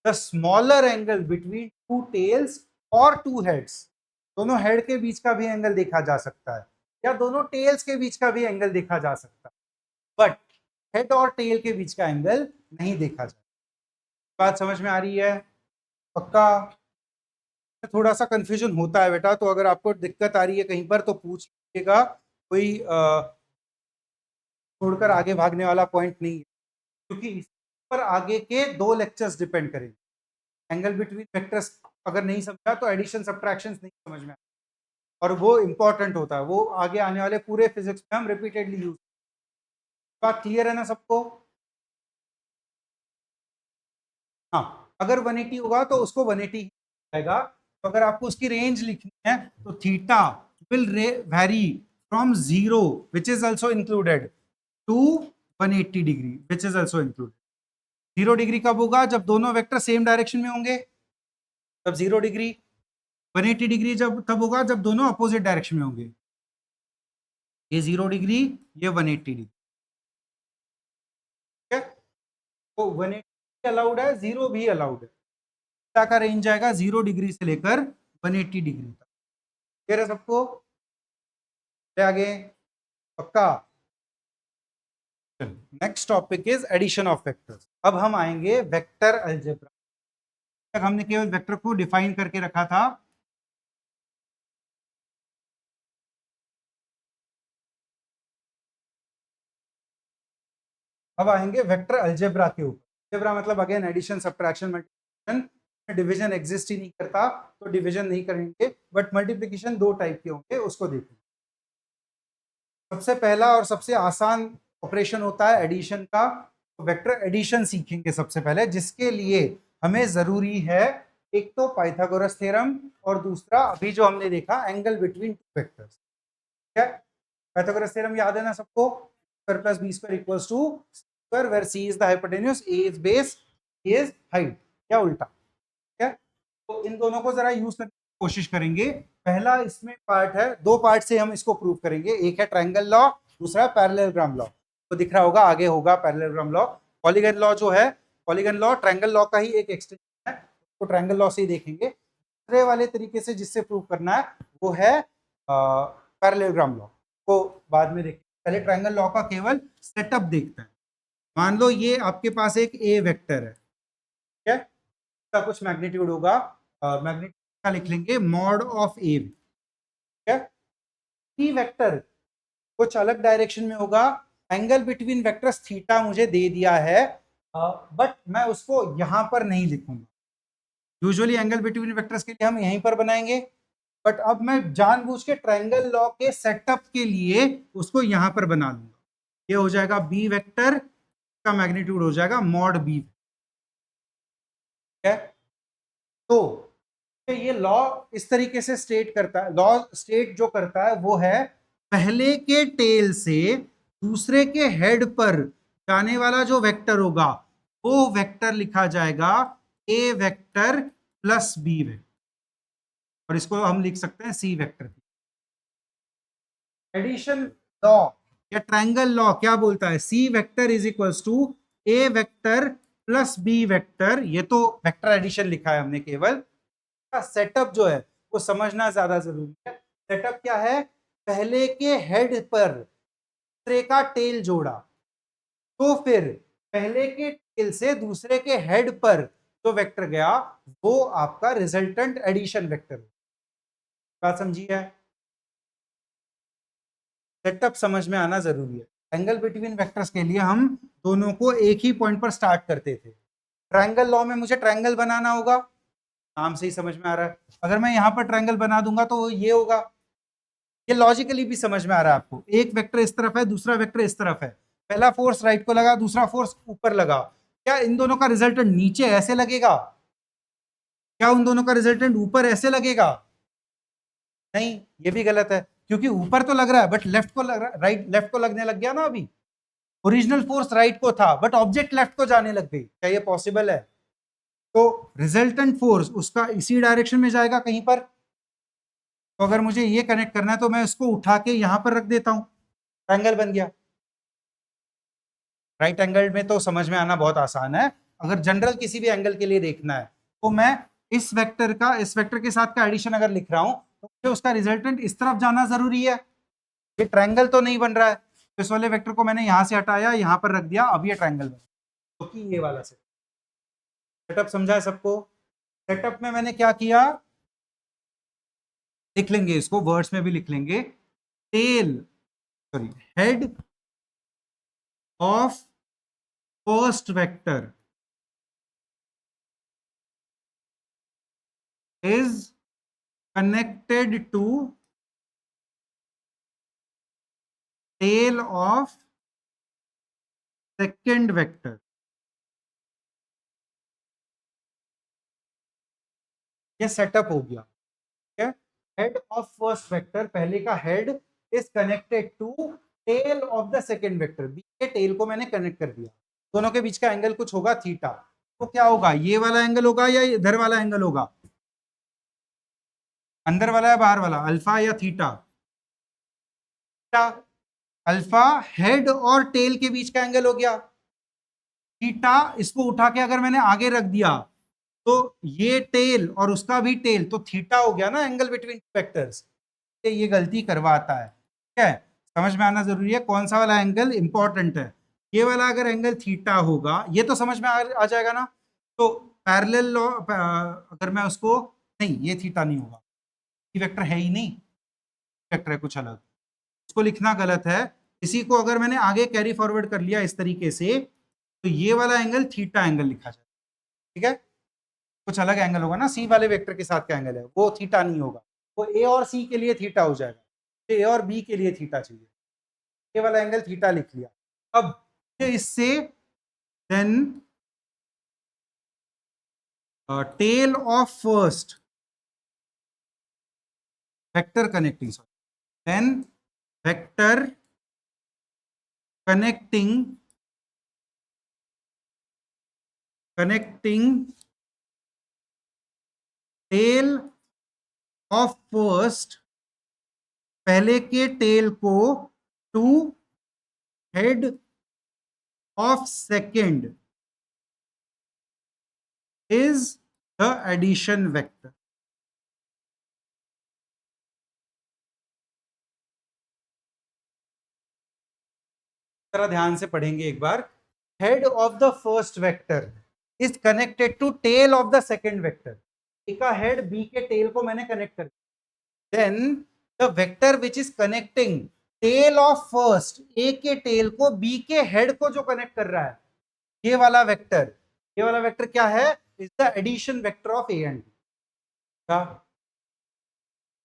the smaller angle between two tails और टू हेड्स। दोनों हेड के बीच का भी एंगल देखा जा सकता है या दोनों टेल्स के बीच का भी एंगल देखा जा सकता है, बट हेड और टेल के बीच का एंगल नहीं देखा जाए। बात समझ में आ रही है? पक्का? थोड़ा सा कंफ्यूजन होता है बेटा, तो अगर आपको दिक्कत आ रही है कहीं पर तो पूछ लीजिएगा, कोई छोड़कर आगे भागने वाला पॉइंट नहीं है, क्योंकि इस पर आगे के 2 लेक्चर्स डिपेंड करेंगे। एंगल बिटवीन वेक्टर्स अगर नहीं समझा तो एडिशन सब्ट्रैक्शन नहीं समझ में, और वो इंपॉर्टेंट होता है, वो आगे आने वाले पूरे फिजिक्स में हम रिपीटेडली यूज। बात क्लियर है ना सबको? हाँ, अगर 180 होगा तो उसको 180 आएगा, तो अगर आपको उसकी रेंज लिखनी है तो theta will vary from 0 which is also included to 180 degree which is also included. 0 degree कब होगा? जब दोनों वेक्टर सेम डायरेक्शन में होंगे, तब 0 डिग्री। 180 डिग्री जब तब होगा जब दोनों अपोजिट डायरेक्शन में होंगे, ये 0 डिग्री, ये 180 डिग्री, ठीक है। तो 180 अलाउड है, 0 भी अलाउड है, का रेंज आएगा 0 डिग्री से लेकर 180 डिग्री तक। क्लियर है सबको? आगे पक्का? Next topic is addition of vectors. अब हम आएंगे वेक्टर अलजेब्रा। तक हमने केवल वेक्टर को डिफाइन करके रखा था, अब आएंगे वेक्टर अलजेब्रा के ऊपर। अलजेब्रा मतलब again addition subtraction multiplication, division exist ही नहीं करता तो डिवीजन नहीं करेंगे, बट मल्टीप्लिकेशन 2 टाइप के होंगे, उसको देखेंगे। सबसे पहला और सबसे आसान ऑपरेशन होता है एडिशन का, तो वेक्टर एडिशन सीखेंगे सबसे पहले, जिसके लिए हमें जरूरी है एक तो पाइथागोरस थ्योरम और दूसरा अभी जो हमने देखा एंगल बिटवीन टू वेक्टर्स। ठीक है, पाइथागोरस थ्योरम याद है ना सबको? Square plus b square equals to square where c is the hypotenuse, a is base, a is height, या उल्टा। ठीक है, तो इन दोनों को जरा यूज करने की कोशिश करेंगे। पहला इसमें पार्ट है, 2 पार्ट से हम इसको प्रूव करेंगे, एक है ट्रायंगल लॉ, दूसरा पैरेललोग्राम लॉ। तो दिख रहा होगा आगे होगा पैरेललोग्राम लॉ। पॉलीगन लॉ जो है, पॉलीगन लॉ ट्रायंगल लॉ का ही एक एक्सटेंशन है, तो ट्रायंगल लॉ से ही देखेंगे। दूसरे वाले तरीके से जिससे प्रूव करना है वो है पैरेललोग्राम लॉ, को बाद में देखेंगे। पहले ट्रायंगल लॉ का केवल सेटअप देखते हैं। मान लो ये आपके पास एक ए वेक्टर है, ठीक है, इसका कुछ मैग्नीट्यूड होगा, मैग्नीट्यूड का लिख लेंगे मॉड ऑफ ए, ठीक है। सी वेक्टर कुछ अलग डायरेक्शन में होगा, एंगल बिटवीन वेक्टर्स थीटा मुझे दे दिया है, बट मैं उसको यहां पर नहीं लिखूंगा। यूजुअली एंगल बिटवीन वेक्टर्स के लिए हम यहीं पर बनाएंगे, बट अब मैं जानबूझ के ट्रायंगल लॉ के सेटअप के लिए उसको यहां पर बना लूंगा। ये हो जाएगा बी वेक्टर का मैग्नीट्यूड हो जाएगा मॉड बी, ठीक है। तो ये लॉ इस तरीके से स्टेट करता है, लॉ स्टेट जो करता है वो है पहले के टेल से दूसरे के हेड पर जाने वाला जो वेक्टर होगा वो वेक्टर लिखा जाएगा a vector plus b vector, और इसको हम लिख सकते हैं सी वेक्टर। एडिशन लॉ या ट्रायंगल लॉ क्या बोलता है? C vector is equals to a vector plus b vector. ये तो वेक्टर एडिशन लिखा है हमने, केवल सेटअप जो है वो समझना ज्यादा जरूरी है। सेटअप क्या है? पहले के हेड पर दूसरे का टेल जोड़ा, तो फिर पहले के टेल से दूसरे के हेड पर जो वेक्टर गया वो आपका रिजल्टेंट एडिशन वेक्टर। बात समझी है? सेटअप समझ में आना जरूरी है। एंगल बिटवीन वेक्टर्स के लिए हम दोनों को एक ही पॉइंट पर स्टार्ट करते थे। ट्रायंगल लॉ में मुझे ट्रायंगल बनाना होगा, नाम से ही समझ में आ रहा है, अगर मैं यहां पर ट्रायंगल बना दूंगा तो ये होगा, ये लॉजिकली भी समझ में आ रहा है आपको, एक वेक्टर इस तरफ है, दूसरा वेक्टर इस तरफ है, पहला फोर्स राइट को लगा, दूसरा फोर्स ऊपर लगा, क्या इन दोनों का रिजल्टेंट नीचे ऐसे लगेगा? क्या उन दोनों का रिजल्टेंट ऊपर ऐसे लगेगा? नहीं, ये भी गलत है, क्योंकि ऊपर तो लग रहा है बट लेफ्ट को लग रहा, राइट लेफ्ट को लगने लग गया ना। अभी ओरिजिनल फोर्स राइट को था बट ऑब्जेक्ट लेफ्ट को जाने लग गई, क्या ये पॉसिबल है? तो रिजल्टेंट फोर्स उसका इसी डायरेक्शन में जाएगा कहीं पर। तो अगर मुझे ये कनेक्ट करना है तो मैं इसको उठा के यहां पर रख देता हूं, ट्रायंगल बन गया। राइट एंगल में तो समझ में आना बहुत आसान है, अगर जनरल किसी भी एंगल के लिए देखना है तो मैं इस वेक्टर का इस वेक्टर के साथ का एडिशन अगर लिख रहा हूं तो मुझे उसका रिजल्टेंट इस तरफ जाना जरूरी है। ये ट्रायंगल तो नहीं बन रहा है, तो इस वाले वेक्टर को मैंने यहां से हटाया, यहां पर रख दिया, अब ये ट्रायंगल बन गया। तो ये वाला सेटअप समझा है सबको? सेटअप में मैंने क्या किया, लिख लेंगे इसको, वर्ड्स में भी लिख लेंगे, tail sorry head of first vector is connected to tail of second vector। ये सेटअप हो गया, ठीक है। हेड ऑफ फर्स्ट वेक्टर, पहले का head is connected to tail of the second vector, b के टेल को मैंने कनेक्ट कर दिया, दोनों के बीच का एंगल कुछ होगा थीटा। तो क्या होगा, ये वाला एंगल होगा या इधर वाला एंगल होगा? अंदर वाला या बाहर वाला, अल्फा या थीटा? अल्फा हेड और टेल के बीच का एंगल हो गया थीटा। इसको उठा के अगर मैंने आगे रख दिया तो ये टेल और उसका भी टेल, तो थीटा हो गया ना एंगल बिटवीन वेक्टर्स। ये गलती करवाता है, ठीक है। समझ में आना जरूरी है कौन सा वाला एंगल इंपॉर्टेंट है। ये वाला अगर एंगल थीटा होगा, ये तो समझ में आ जाएगा ना। तो पैरेलल लॉ, अगर मैं उसको, नहीं ये थीटा नहीं होगा, ये वेक्टर है ही नहीं, वेक्टर है कुछ अलग, इसको लिखना गलत है। इसी को अगर मैंने आगे कैरी फॉरवर्ड कर लिया इस तरीके से, तो ये वाला एंगल थीटा एंगल लिखा जाए, ठीक है। कुछ अलग एंगल होगा ना, सी वाले वेक्टर के साथ का एंगल है वो थीटा नहीं होगा, वो ए और सी के लिए थीटा हो जाएगा, तो ए और बी के लिए थीटा चाहिए, ये वाला एंगल थीटा लिख लिया। अब इससे then tail of first vector connecting, then vector connecting tail of first, पहले के टेल को to head of second is the addition vector. जरा ध्यान से पढ़ेंगे एक बार, head of the first vector is connected to tail of the second vector, a का हेड बी के टेल को मैंने कनेक्ट कर दिया, then the vector which is connecting tail of first, a के टेल को बी के हेड को जो कनेक्ट कर रहा है, ये वाला वेक्टर, ये वाला वेक्टर क्या है, is the addition vector of a and b.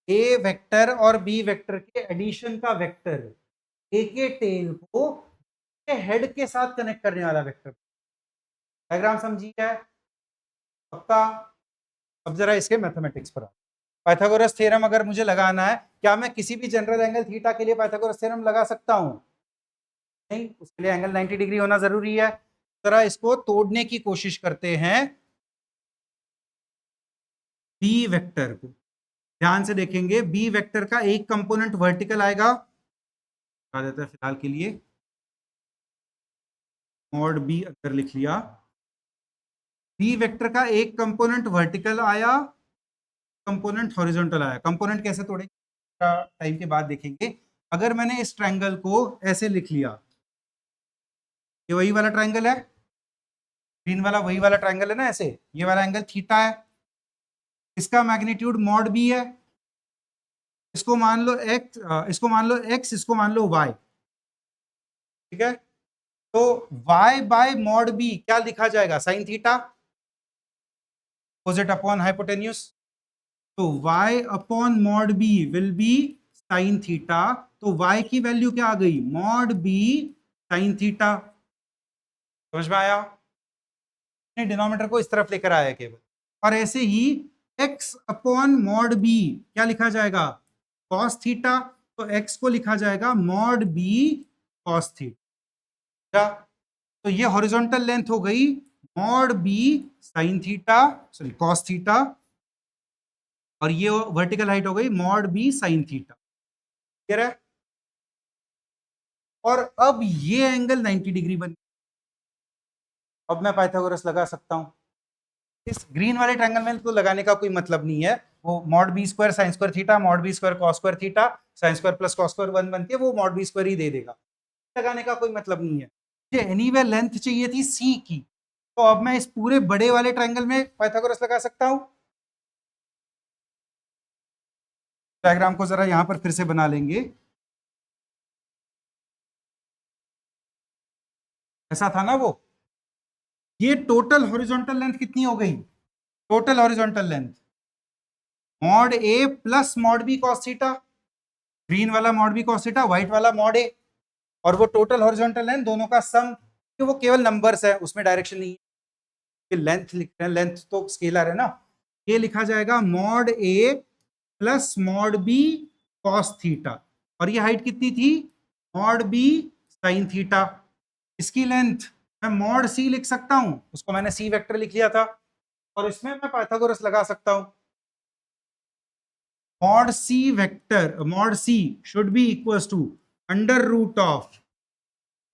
A vector और बी वेक्टर के एडिशन का वेक्टर, ए के टेल को हेड के साथ कनेक्ट करने वाला वेक्टर। डायग्राम समझी है पक्का? अब जरा इसके मैथमेटिक्स पर, पाइथागोरस थ्योरम अगर मुझे लगाना है, क्या मैं किसी भी जनरल एंगल थीटा के लिए पाइथागोरस थ्योरम लगा सकता हूं? नहीं, उसके लिए एंगल 90 डिग्री होना जरूरी है। जरा इसको तोड़ने की कोशिश करते हैं, बी वेक्टर को ध्यान से देखेंगे, बी वेक्टर का एक कंपोनेंट वर्टिकल आएगा, बता देता है फिलहाल के लिए, मॉड बी अंदर लिख लिया, बी वेक्टर का एक कंपोनेंट वर्टिकल आया, कंपोनेंट हॉरिजॉन्टल आया। कंपोनेंट कैसे तोड़ेंगे टाइम के बाद देखेंगे। अगर मैंने इस ट्रायंगल को ऐसे लिख लिया, ये वही वाला ट्रायंगल है, ग्रीन वाला वही वाला ट्रायंगल है ना, ऐसे ये वाला एंगल थीटा है, इसका मैग्नीट्यूड मॉड बी है, इसको मान लो एक्स, इसको मान लो एक्स, इसको मान लो वाई, ठीक है। तो y बाय मॉड बी क्या लिखा जाएगा, sine theta, opposite upon hypotenuse, तो y upon mod b will be sine theta, तो y की वैल्यू क्या आ गई, मॉड बी साइन थीटा। समझ में आया? डिनोमिनेटर को इस तरफ लेकर आया केवल। और ऐसे ही x अपॉन मॉड बी क्या लिखा जाएगा, कॉस थीटा, तो x को लिखा जाएगा मॉड बी कॉस थीटा। तो ये हॉरिजॉन्टल लेंथ हो गई mod b sine theta, sorry cos theta, और ये वर्टिकल हाइट हो गई mod b sine theta. Clear है? और अब ये एंगल 90 डिग्री बन, अब मैं पाइथागोरस लगा सकता हूं। इस ग्रीन वाले ट्रायंगल में तो लगाने का कोई मतलब नहीं है, वो mod b square sine square theta mod b square cos square theta sine square plus cos square 1 बनती है, वो मॉड बी स्क्वायर ही दे देगा, लगाने का कोई मतलब नहीं है। मुझे एनीवे लेंथ चाहिए थी सी की, तो अब मैं इस पूरे बड़े वाले ट्रायंगल में पाइथागोरस लगा सकता हूं। डायग्राम को जरा यहां पर फिर से बना लेंगे। ऐसा था ना वो, ये टोटल हॉरिजॉन्टल लेंथ कितनी हो गई, total horizontal length mod a plus mod b cos theta, green वाला mod b cos theta, white वाला मॉड ए, और वो टोटल हॉरिजॉन्टल लेंथ दोनों का सम, वो केवल नंबर्स है, उसमें डायरेक्शन नहीं है। लेंथ लिख रहे हैं, लेंथ तो स्केलर है ना, ये लिखा जाएगा mod a plus mod b cos theta, और ये हाइट कितनी थी, मॉड बी साइन थीटा। इसकी लेंथ मैं मॉड सी लिख सकता हूं, उसको मैंने सी वेक्टर लिख लिया था, और इसमें मैं पाइथागोरस लगा सकता हूं। Mod c vector, mod c should be equals to under root of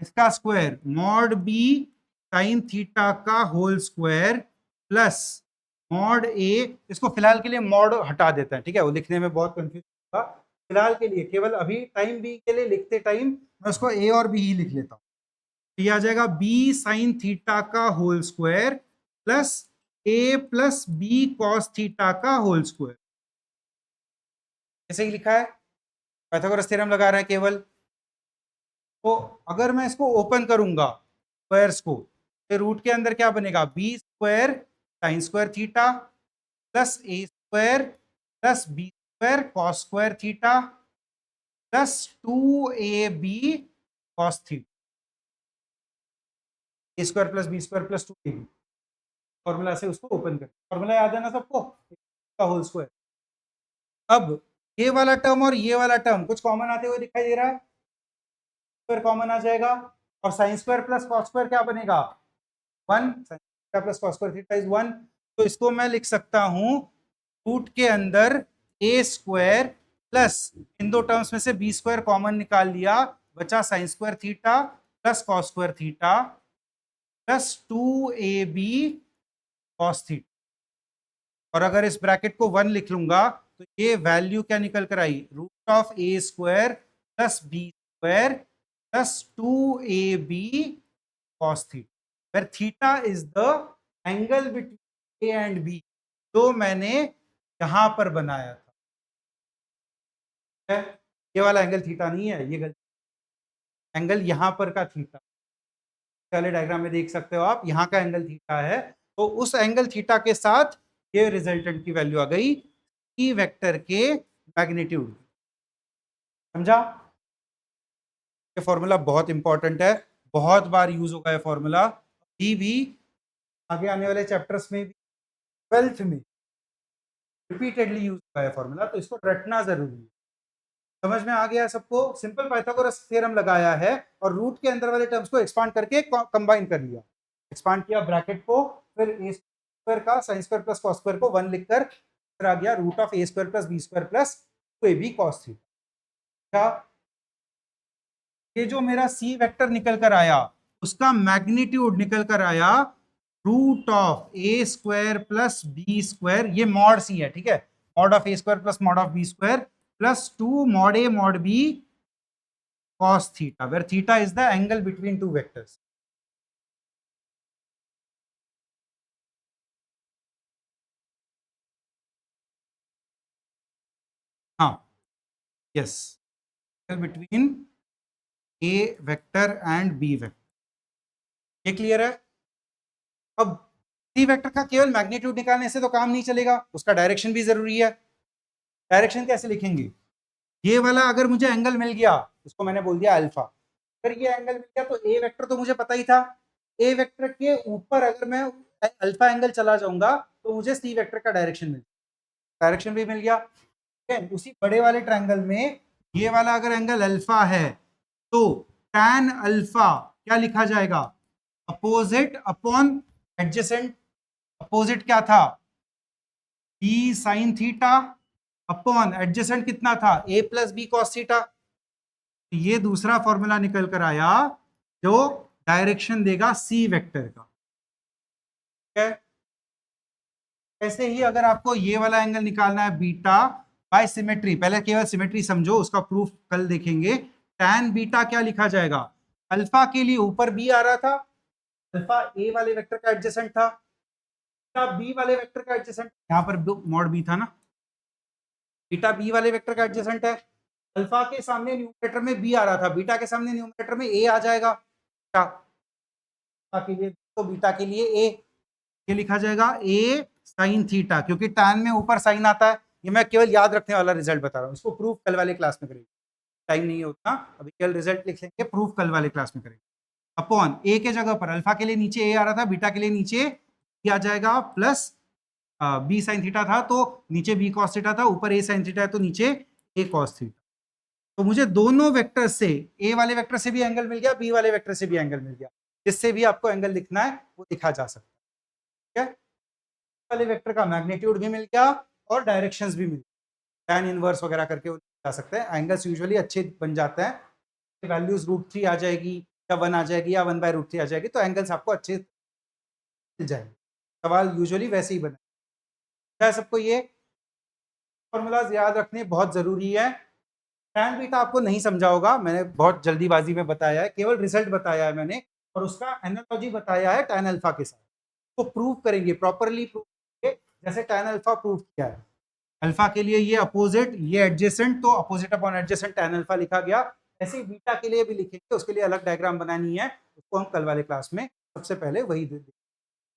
इसका square mod b sine theta का whole square plus mod a, इसको फिलहाल के लिए मॉड हटा देते हैं, ठीक है, वो लिखने में बहुत कंफ्यूज होगा, फिलहाल के लिए केवल अभी टाइम बी के लिए लिखते टाइम मैं उसको ए और बी ही लिख लेता हूँ। तो ये आ जाएगा बी साइन थीटा का होल स्क्वायर प्लस ए प्लस बी कॉस थीटा का होल स्क्वायर, ऐसे ही लिखा है, पाइथागोरस थ्योरम लगा रहे हैं केवल। तो अगर मैं इसको ओपन करूंगा स्क्वायर्स को, तो रूट के अंदर क्या बनेगा, b square sine square theta plus a square plus b square cos square theta plus 2ab cos theta, a square plus b square plus 2ab, formula से उसको ओपन कर, फॉर्मूला याद है ना सबको, का होल स्क्वायर। अब ये वाला टर्म और ये वाला टर्म कुछ कॉमन आते हुए दिखाई दे रहा है, स्क्वायर कॉमन आ जाएगा, और sign square plus cos square क्या बनेगा, 1, plus cos square theta is 1, तो इसको मैं लिख सकता हूं रूट के अंदर ए स्क्वायर प्लस इन दो टर्म्स में से बी स्क्वायर कॉमन निकाल लिया, बचा sign square theta plus cos square theta plus 2ab cos theta, और अगर इस ब्रैकेट को 1 लिख लूंगा तो ये वैल्यू क्या निकल कर आई, root of a square plus b square plus 2ab cos theta, where theta is the angle between A and B, जो मैंने यहां पर बनाया था। ये वाला एंगल थीटा नहीं है, ये गलती, एंगल यहां पर का थीटा, पहले डायग्राम में देख सकते हो आप, यहां का एंगल थीटा है, तो उस एंगल थीटा के साथ ये रिजल्टेंट की वैल्यू आ गई ई वेक्टर के मैग्नीट्यूड। समझा? ये फॉर्मूला बहुत इंपॉर्टेंट है, बहुत बार यूज होगा ये फॉर्मूला, भी आगे आने वाले चैप्टर्स में भी, 12th में रिपीटेडली यूज होगा है फॉर्मूला, तो इसको रटना जरूरी है। समझ में आ गया सबको? सिंपल पाइथागोरस थ्योरम लगाया है और रूट के अंदर वाले टर्म्स को एक्सपांड करके कंबाइन कर लिया, एक्सपांड किया ब्रैकेट को, फिर ए स्क्वायर का sine square plus cos square को 1 लिखकर फिर आ गया root of a square plus b square plus 2ab cos theta. ये जो मेरा सी वेक्टर निकल कर आया उसका मैग्नीट्यूड निकल कर आया root of a square plus b square, ये मॉड सी है, ठीक है, mod of a square plus mod of b square plus 2 mod a mod b cos theta, where theta is the angle between two vectors. हाँ, yes, angle between a vector and b vector, ये clear है? अब C vector का केवल magnitude निकालने से तो काम नहीं चलेगा, उसका डायरेक्शन भी जरूरी है। डायरेक्शन कैसे लिखेंगे, ये वाला अगर मुझे एंगल मिल गया, इसको मैंने बोल दिया अल्फा, अगर ये एंगल मिल गया तो ए वेक्टर तो मुझे पता ही था, ए वेक्टर के ऊपर अगर मैं अल्फा एंगल चला जाऊंगा तो मुझे सी वेक्टर का डायरेक्शन भी मिल गया। उसी बड़े वाले ट्रायंगल में ये वाला अगर एंगल अल्फा है तो tan अल्फा क्या लिखा जाएगा, अपोजिट अपॉन एडजेसेंट। अपोजिट क्या था, b sin theta upon adjacent कितना था, a plus b cos theta. ये दूसरा फॉर्मूला निकल कर आया जो डायरेक्शन देगा सी वेक्टर का। ठीक है, ऐसे ही अगर आपको ये वाला एंगल निकालना है बीटा बाय सिमेट्री, पहले केवल सिमेट्री समझो, उसका प्रूफ कल देखेंगे। tan बीटा क्या लिखा जाएगा, अल्फा के लिए ऊपर बी आ रहा था, अल्फा ए वाले वेक्टर का एडजेसेंट था, बीटा बी वाले वेक्टर का एडजेसेंट, यहां पर मॉड बी था ना, बीटा बी वाले वेक्टर का एडजेसेंट है। अल्फा के सामने न्यूमरेटर में बी आ रहा था, बीटा के सामने न्यूमरेटर में ए आ जाएगा, के लिए तो बीटा के लिए ए, ये लिखा जाएगा ए साइन थीटा, क्योंकि tan में ऊपर साइन आता है। ये मैं केवल याद रखने वाला रिजल्ट बता रहा हूँ, इसको प्रूफ कल वाले क्लास में करेंगे, टाइम नहीं है उतना, अभी केवल रिजल्ट लिख लेंगे, प्रूफ कल वाले क्लास में करेंगे। अपॉन ए के जगह पर अल्फा के लिए नीचे ए आ रहा था, बीटा के लिए नीचे बी आ जाएगा, प्लस बी साइन थीटा था तो नीचे बी कॉस थीटा था, ऊपर ए साइन थीटा है तो नीचे ए कॉस थीटा। तो मुझे दोनों वेक्टर से, ए वाले वेक्टर से भी एंगल मिल गया, बी वाले वेक्टर से भी एंगल मिल गया, जिससे भी आपको एंगल लिखना है वो लिखा जा सकता है। ठीक है, वाले वेक्टर का मैग्नीट्यूड भी मिल गया और डायरेक्शंस भी मिल गया, tan इनवर्स वगैरह करके जा सकते हैं। एंगल्स यूजुअली अच्छे बन जाते हैं, वैल्यूज √3 आ जाएगी या 1 आ जाएगी या 1/√3 आ जाएगी, तो एंगल्स आपको अच्छे मिल जाएंगे। सवाल यूजुअली वैसे ही बना है। सबको ये फॉर्मूलाज याद रखने बहुत जरूरी है। tan बीटा आपको नहीं समझा होगा, मैंने बहुत जल्दीबाजी में बताया है, केवल रिजल्ट बताया है मैंने, और उसका एनालॉजी बताया है tan अल्फा के साथ। तो प्रूव करेंगे, प्रॉपरली प्रूव करेंगे, जैसे tan अल्फा प्रूव किया है। अल्फा के लिए ये अपोजिट, ये एडजेसेंट, तो opposite upon adjacent tan alpha लिखा गया। ऐसे ही बीटा के लिए भी लिखेंगे, उसके लिए अलग डायग्राम बनानी है, उसको हम कल वाले क्लास में, सबसे पहले वही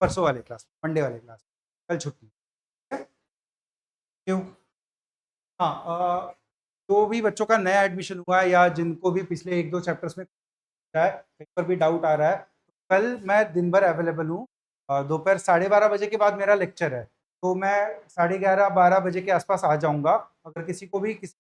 परसों वाले क्लास, मंडे वाले क्लास, कल छुट्टी। क्यों, हाँ, जो भी बच्चों का नया एडमिशन हुआ है या जिनको भी पिछले 1-2 चैप्टर्स में कहीं पर भी डाउट आ रहा है, कल मैं दिन भर अवेलेबल हूँ। दोपहर 12:30 बजे के बाद मेरा लेक्चर है, तो मैं 11:30-12 बजे के आसपास आ जाऊँगा। अगर किसी को भी किसी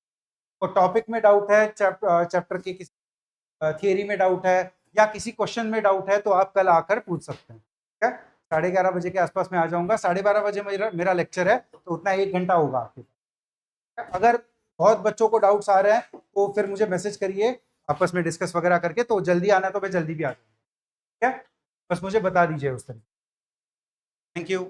को टॉपिक में डाउट है, चैप्टर के किसी थियरी में डाउट है या किसी क्वेश्चन में डाउट है, तो आप कल आकर पूछ सकते हैं। ठीक है, 11:30 बजे के आसपास मैं आ जाऊँगा, 12:30 बजे मेरा लेक्चर है, तो उतना 1 घंटा होगा आपके पास। अगर बहुत बच्चों को डाउट्स आ रहे हैं तो फिर मुझे मैसेज करिए, आपस में डिस्कस वगैरह करके, तो जल्दी आना तो मैं जल्दी भी आ जाऊँगा। ठीक है, बस मुझे बता दीजिए उस तरीके। Thank you.